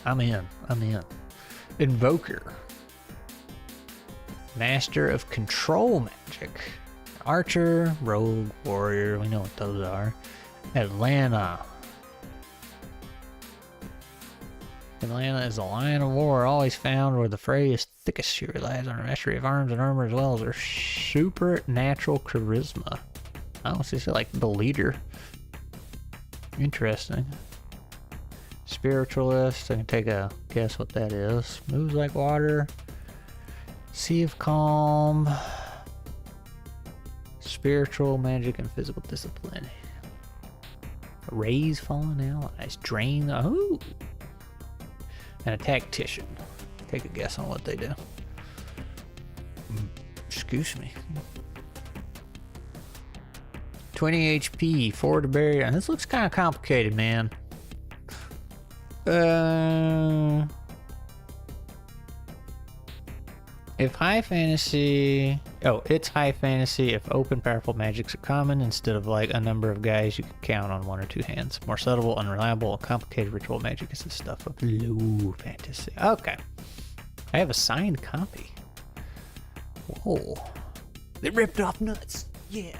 I'm in. Invoker. Master of control magic. Archer, rogue, warrior, we know what those are. Atlanta. Atlanta is a lion of war, always found where the fray is thickest. She relies on her mastery of arms and armor as well as her supernatural charisma. Oh, she's like the leader. Interesting. Spiritualist, I can take a guess what that is. Moves like water. Sea of Calm. Spiritual, magic, and physical discipline. Raise fallen allies. Drain. Oh! And a tactician. Take a guess on what they do. Excuse me. 20 HP, 4 to barrier. This looks kind of complicated, man. If high fantasy... Oh, it's high fantasy if open, powerful magics are common instead of like a number of guys you can count on 1 or 2 hands. More subtle, unreliable, complicated ritual magic is the stuff of low fantasy. Okay. I have a signed copy. Whoa. They ripped off nuts. Yeah.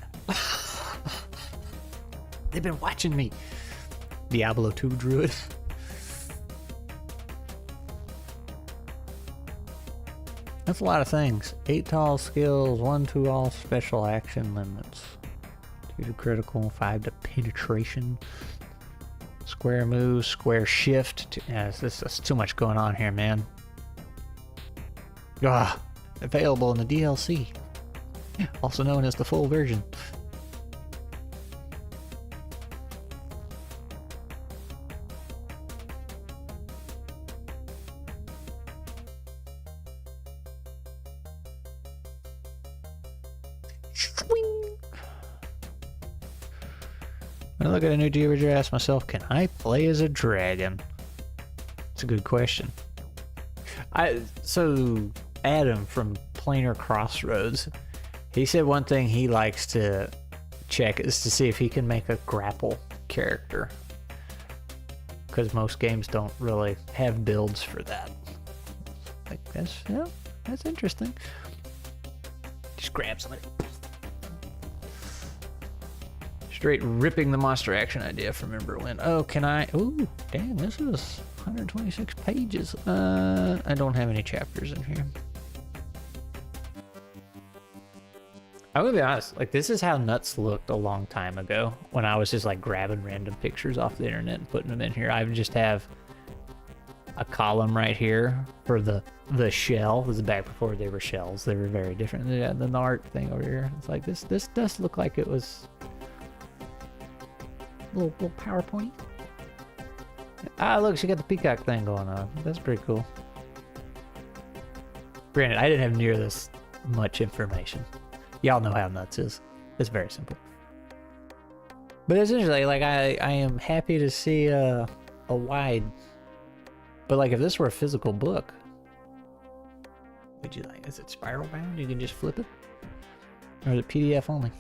They've been watching me. Diablo 2 Druid. That's a lot of things. 8 tall skills, 1 to all special action limits. 2 to critical, 5 to penetration. Square moves, square shift. Yeah, this is too much going on here, man. Ah, available in the DLC. Also known as the full version. When I look at a new DriveThru, I ask myself, can I play as a dragon? It's a good question. So Adam from Planar Crossroads, he said one thing he likes to check is to see if he can make a grapple character, because most games don't really have builds for that. Like that's interesting. Just grab somebody. Straight ripping the monster action idea from Remember When. Oh, can I? Ooh, damn, this is 126 pages. I don't have any chapters in here. I'm gonna be honest, like, this is how Nuts looked a long time ago when I was just like grabbing random pictures off the internet and putting them in here. I would just have a column right here for the shell. This is back before they were shells. They were very different than the art thing over here. It's like this does look like it was little PowerPoint. Ah, look, she got the peacock thing going on. That's pretty cool. Granted, I didn't have near this much information. Y'all know how Nuts is. It's very simple. But essentially, like, I am happy to see a wide. But like, if this were a physical book, would you like? Is it spiral bound? You can just flip it, or is it PDF only?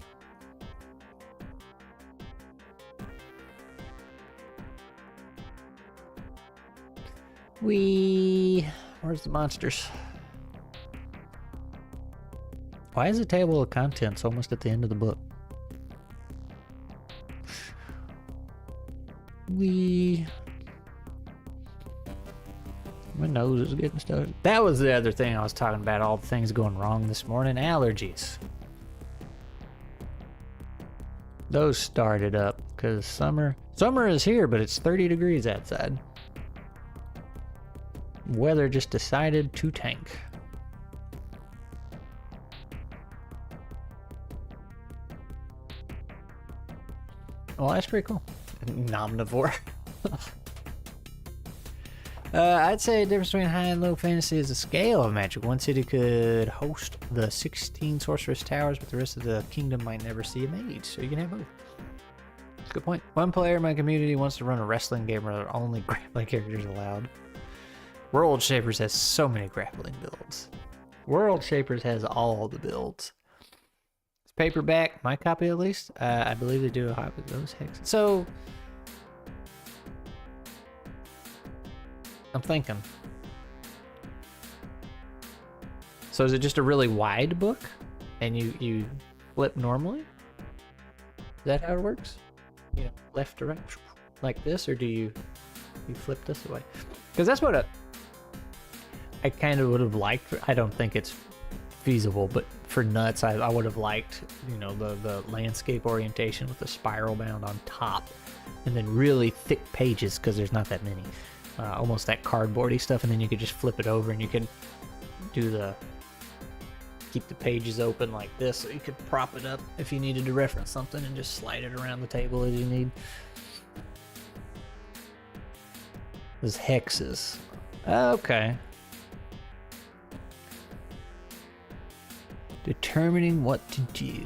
Where's the monsters? Why is the table of contents almost at the end of the book? My nose is getting stuck. That was the other thing I was talking about, all the things going wrong this morning. Allergies. Those started up because summer is here, but it's 30 degrees outside. Weather just decided to tank. Well, that's pretty cool. Nomnivore. I'd say the difference between high and low fantasy is the scale of magic. One city could host the 16 sorceress towers, but the rest of the kingdom might never see a mage, so you can have both. That's a good point. One player in my community wants to run a wrestling game where there are only grappling characters allowed. World Shapers has so many grappling builds. World Shapers has all the builds. It's paperback, my copy at least. I believe they do a copy of those hexes. So I'm thinking. So is it just a really wide book, and you flip normally? Is that how it works? You know, left to right, like this, or do you flip this way? Because that's what I kind of would have liked. I don't think it's feasible, but for Nuts, I would have liked, you know, the landscape orientation with the spiral bound on top, and then really thick pages because there's not that many. Almost that cardboardy stuff, and then you could just flip it over and you could do keep the pages open like this, so you could prop it up if you needed to reference something and just slide it around the table as you need. Those hexes. Okay. Determining what to do.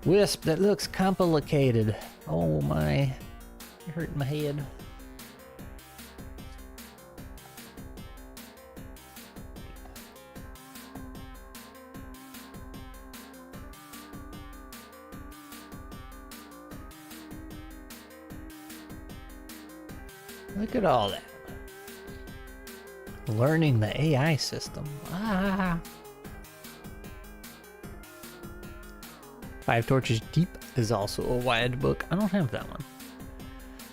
Wisp, that looks complicated. Oh my. You're hurting my head. Look at all that. Learning the AI system. Ah. 5 Torches Deep is also a wide book. I don't have that one.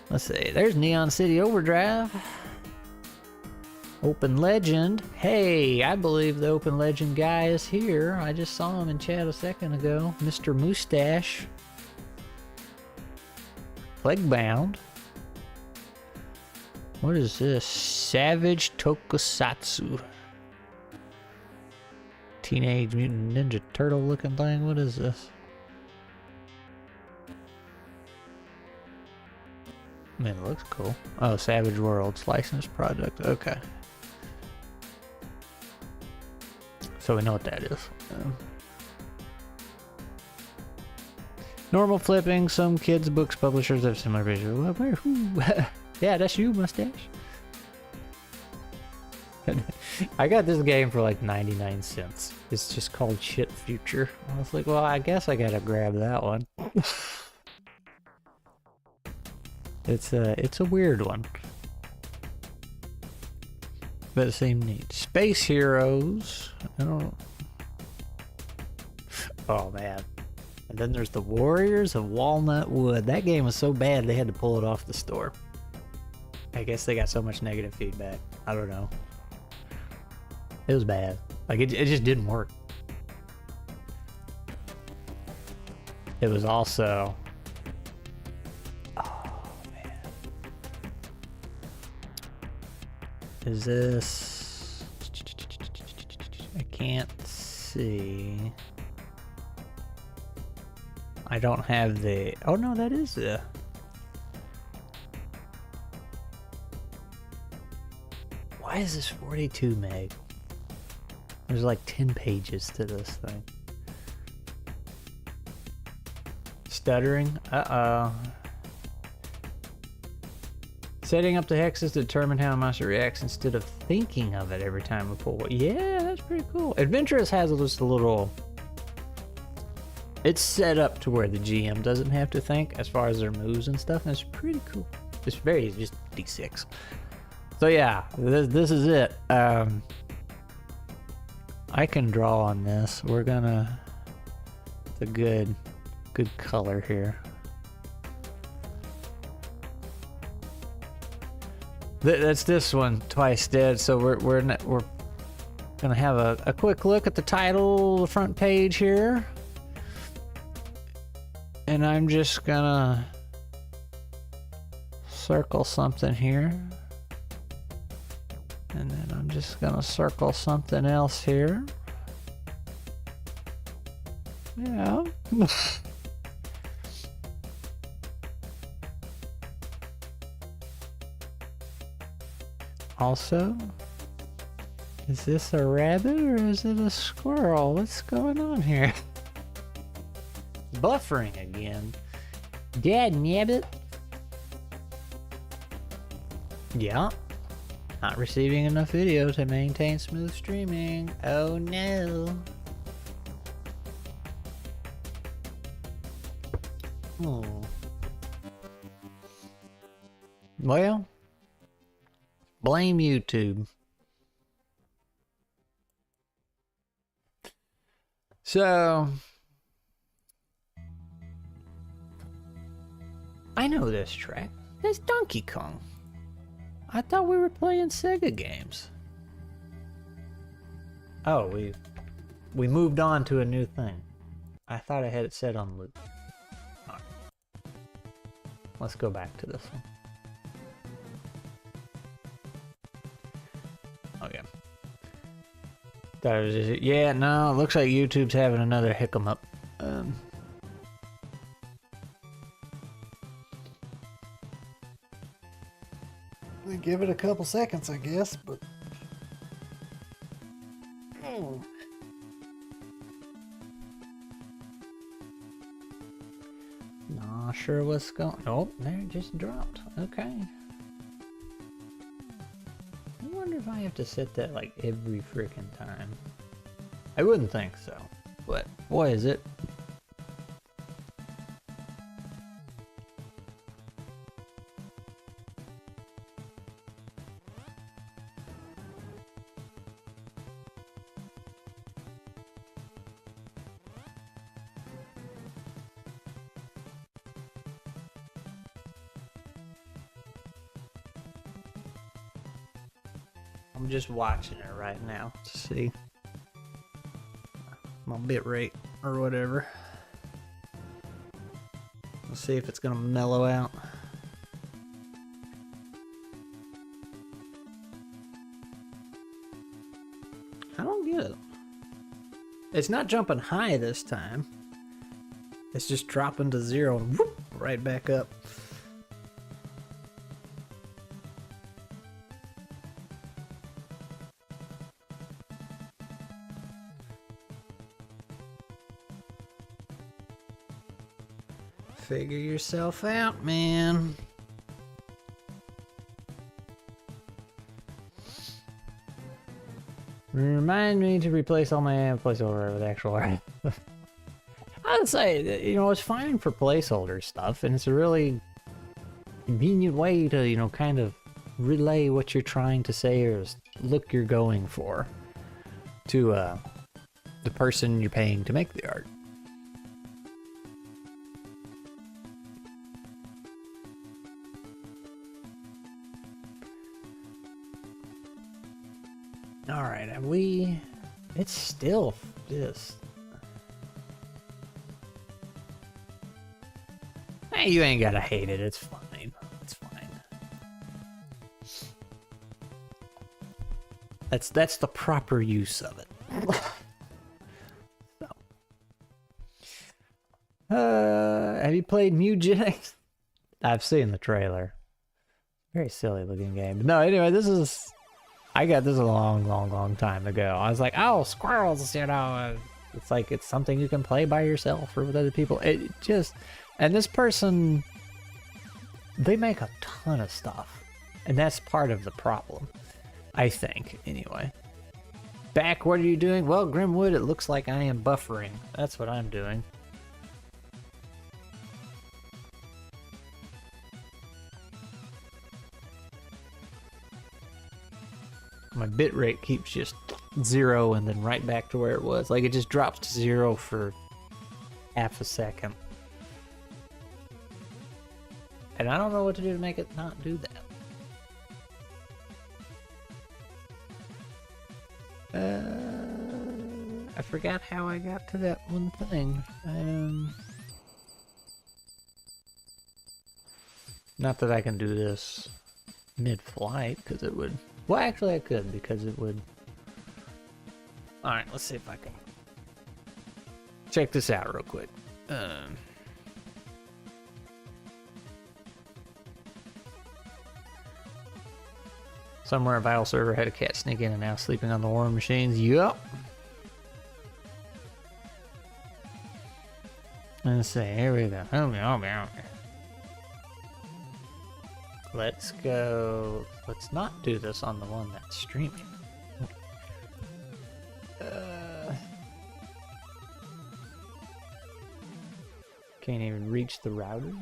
Let's see. There's Neon City Overdrive. Open Legend. Hey, I believe the Open Legend guy is here. I just saw him in chat a second ago. Mr. Mustache. Plaguebound. What is this? Savage Tokusatsu. Teenage Mutant Ninja Turtle looking thing. What is this? I mean, it looks cool. Oh, Savage Worlds licensed product. Okay. So we know what that is. Normal flipping. Some kids' books publishers have similar visual. Where? Who? Yeah, that's you, Mustache. I got this game for like 99 cents. It's just called Shit Future. I was like, well, I guess I gotta grab that one. It's a weird one. But it seemed neat. Space Heroes. I don't... Oh man. And then there's the Warriors of Walnut Wood. That game was so bad they had to pull it off the store. I guess they got so much negative feedback. I don't know. It was bad. Like it just didn't work. It was also... Is this... I can't see. I don't have the... Oh no, that is the... Why is this 42 meg? There's like 10 pages to this thing. Stuttering? Uh-oh. Setting up the hexes to determine how a monster reacts instead of thinking of it every time we pull one. Yeah, that's pretty cool. Adventurous has just a little... It's set up to where the GM doesn't have to think as far as their moves and stuff, and it's pretty cool. It's very just D6. So yeah, this is it. I can draw on this. We're gonna... It's a good color here. That's this one, Twice Dead. So we're gonna have a quick look at the title, the front page here, and I'm just gonna circle something here, and then I'm just gonna circle something else here. Yeah. Also, is this a rabbit or is it a squirrel? What's going on here? Buffering again. Dad nabbit. Yeah. Not receiving enough video to maintain smooth streaming. Oh no. Oh. Well. Blame YouTube. So, I know this track. That's Donkey Kong. I thought we were playing Sega games. Oh, we moved on to a new thing. I thought I had it set on loop. All right. Let's go back to this one. Okay. That was just, yeah, no, it looks like YouTube's having another hiccup. We give it a couple seconds, I guess, but... Not sure what's going... Oh, there it just dropped. Okay. I wonder if I have to set that like every freaking time. I wouldn't think so, but boy is it. I'm just watching it right now to see my bit rate or whatever. Let's see if it's gonna mellow out. I don't get it. It's not jumping high this time. It's just dropping to 0 and whoop, right back up. Figure yourself out, man. Remind me to replace all my placeholder with actual art. I'd say, you know, it's fine for placeholder stuff, and it's a really convenient way to, you know, kind of relay what you're trying to say or look you're going for to the person you're paying to make the art. Alright, and it's still just... Hey, you ain't gotta hate it, it's fine. It's fine. That's the proper use of it. So. Have you played Mugenics? I've seen the trailer. Very silly looking game. But no, anyway, I got this a long time ago. I was like, oh, squirrels, you know. It's like, it's something you can play by yourself or with other people. It just, and this person, they make a ton of stuff. And that's part of the problem, I think, anyway. Back, what are you doing? Well, Grimwood, it looks like I am buffering. That's what I'm doing. My bitrate keeps just 0 and then right back to where it was. Like, it just drops to 0 for half a second. And I don't know what to do to make it not do that. I forgot how I got to that one thing. Not that I can do this mid-flight, because it would... Well, actually I could, because it would... Alright, let's see if I can... check this out real quick. Somewhere a Vital server had a cat sneak in and now sleeping on the war machines. Yup. Let's see, here we go. Let's go. Let's not do this on the one that's streaming. Can't even reach the router.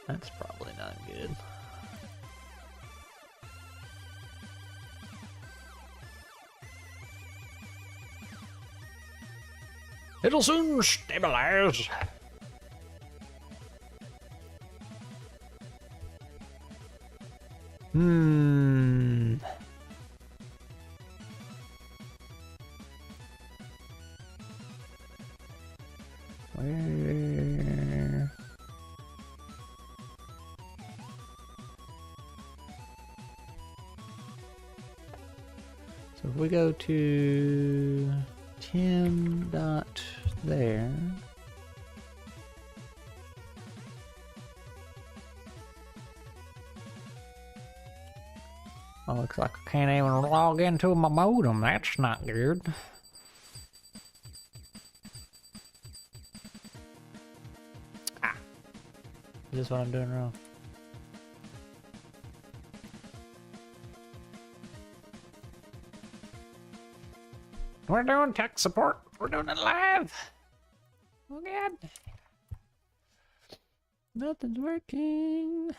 That's probably not good. It'll soon stabilize. Where? So if we go to Tim dot there. Oh, looks like I can't even log into my modem. That's not good. Ah. Is this what I'm doing wrong? We're doing tech support. We're doing it live. Oh God. Nothing's working.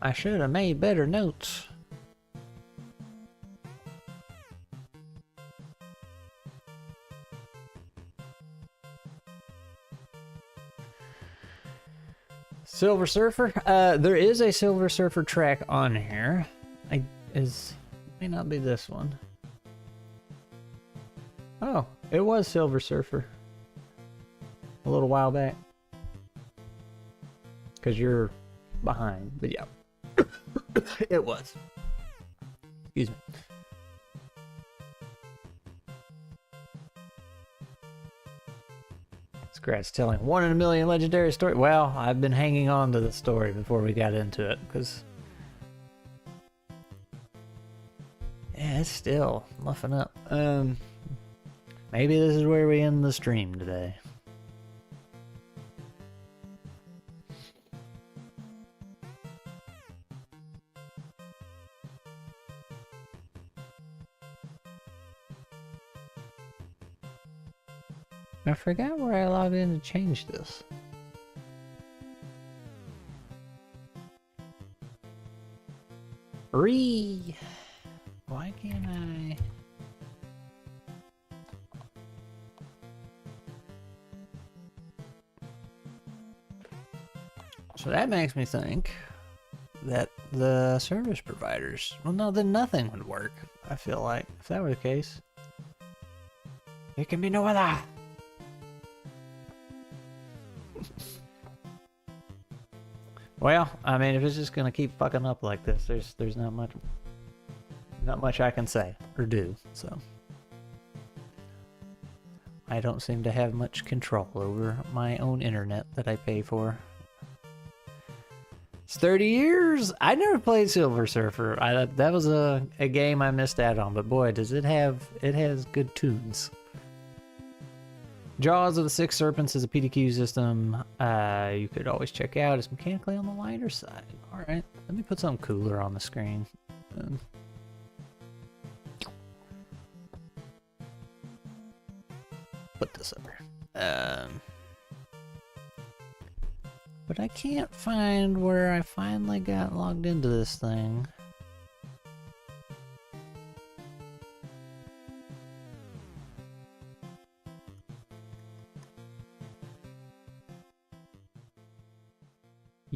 I should have made better notes. Silver Surfer. There is a Silver Surfer track on here. May not be this one. Oh, it was Silver Surfer. A little while back. Because you're behind, but yeah. It was. Excuse me. Scratch telling 1 in a million legendary story. Well, I've been hanging on to the story before we got into it, because yeah, it's still muffing up. Maybe this is where we end the stream today. I forgot where I logged in to change this. Why can't I? So that makes me think that the service providers, well, no, then nothing would work. I feel like if that were the case, it can be no other. Well, I mean, if it's just gonna keep fucking up like this, there's not much I can say or do. So I don't seem to have much control over my own internet that I pay for. It's 30 years. I never played Silver Surfer. That was a game I missed out on, but boy, does it has good tunes. Jaws of the Six Serpents is a PDQ system you could always check out. It's mechanically on the lighter side. Alright, let me put something cooler on the screen. Put this up here. But I can't find where I finally got logged into this thing.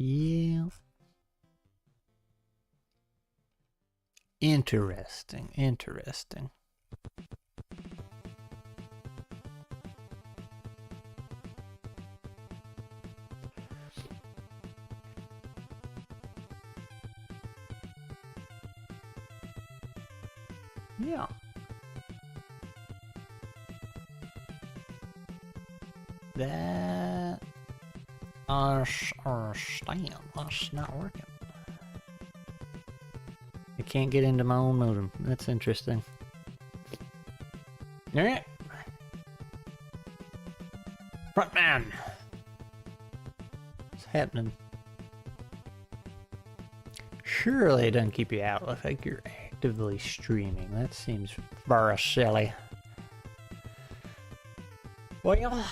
Yeah. Interesting, interesting. Yeah. That understand. That's not working. I can't get into my own modem. That's interesting. Alright. Frontman. What's happening? Surely it doesn't keep you out. Looks like you're actively streaming. That seems very silly. Well,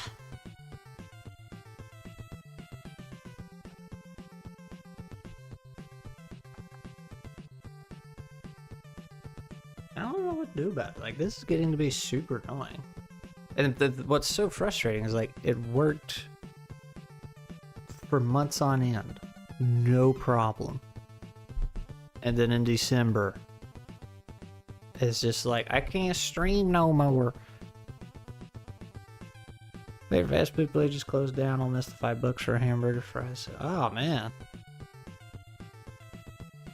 I don't know what to do about it. Like, this is getting to be super annoying. And what's so frustrating is, like, it worked for months on end. No problem. And then in December, it's just like, I can't stream no more. Their fast food place just closed down. I'll miss the $5 for a hamburger fries. Oh, man.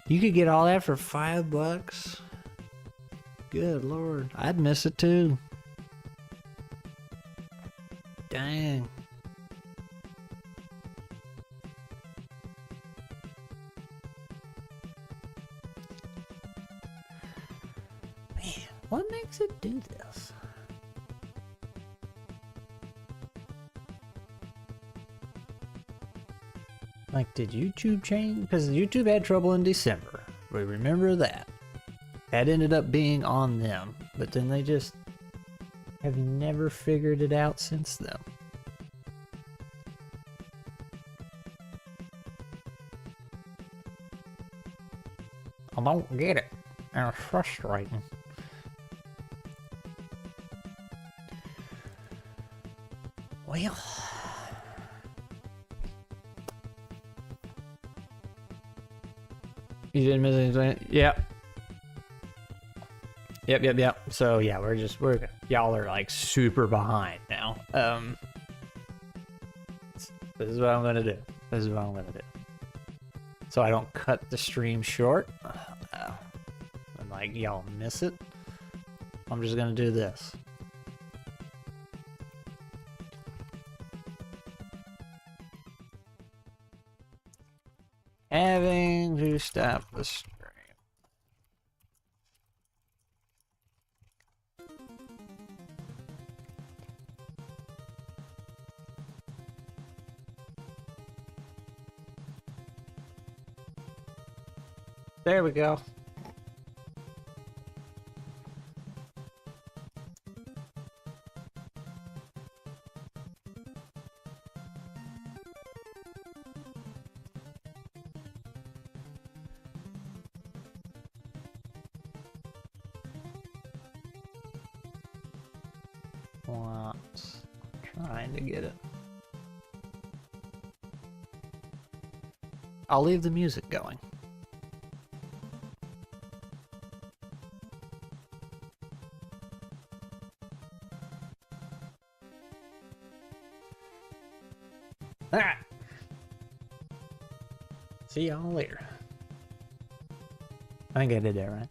You could get all that for $5? Good lord. I'd miss it too. Dang. Man, what makes it do this? Like, did YouTube change? Because YouTube had trouble in December. We remember that. That ended up being on them. But then they just have never figured it out since then. I don't get it. And it's frustrating. Well, You didn't miss anything? Yep. Yep. So yeah, y'all are like super behind now. This is what I'm gonna do. So I don't cut the stream short. And like y'all miss it. I'm just gonna do this. Having to stop the stream. There we go. Trying to get it. I'll leave the music going. Alright. See y'all later. I think I did that right.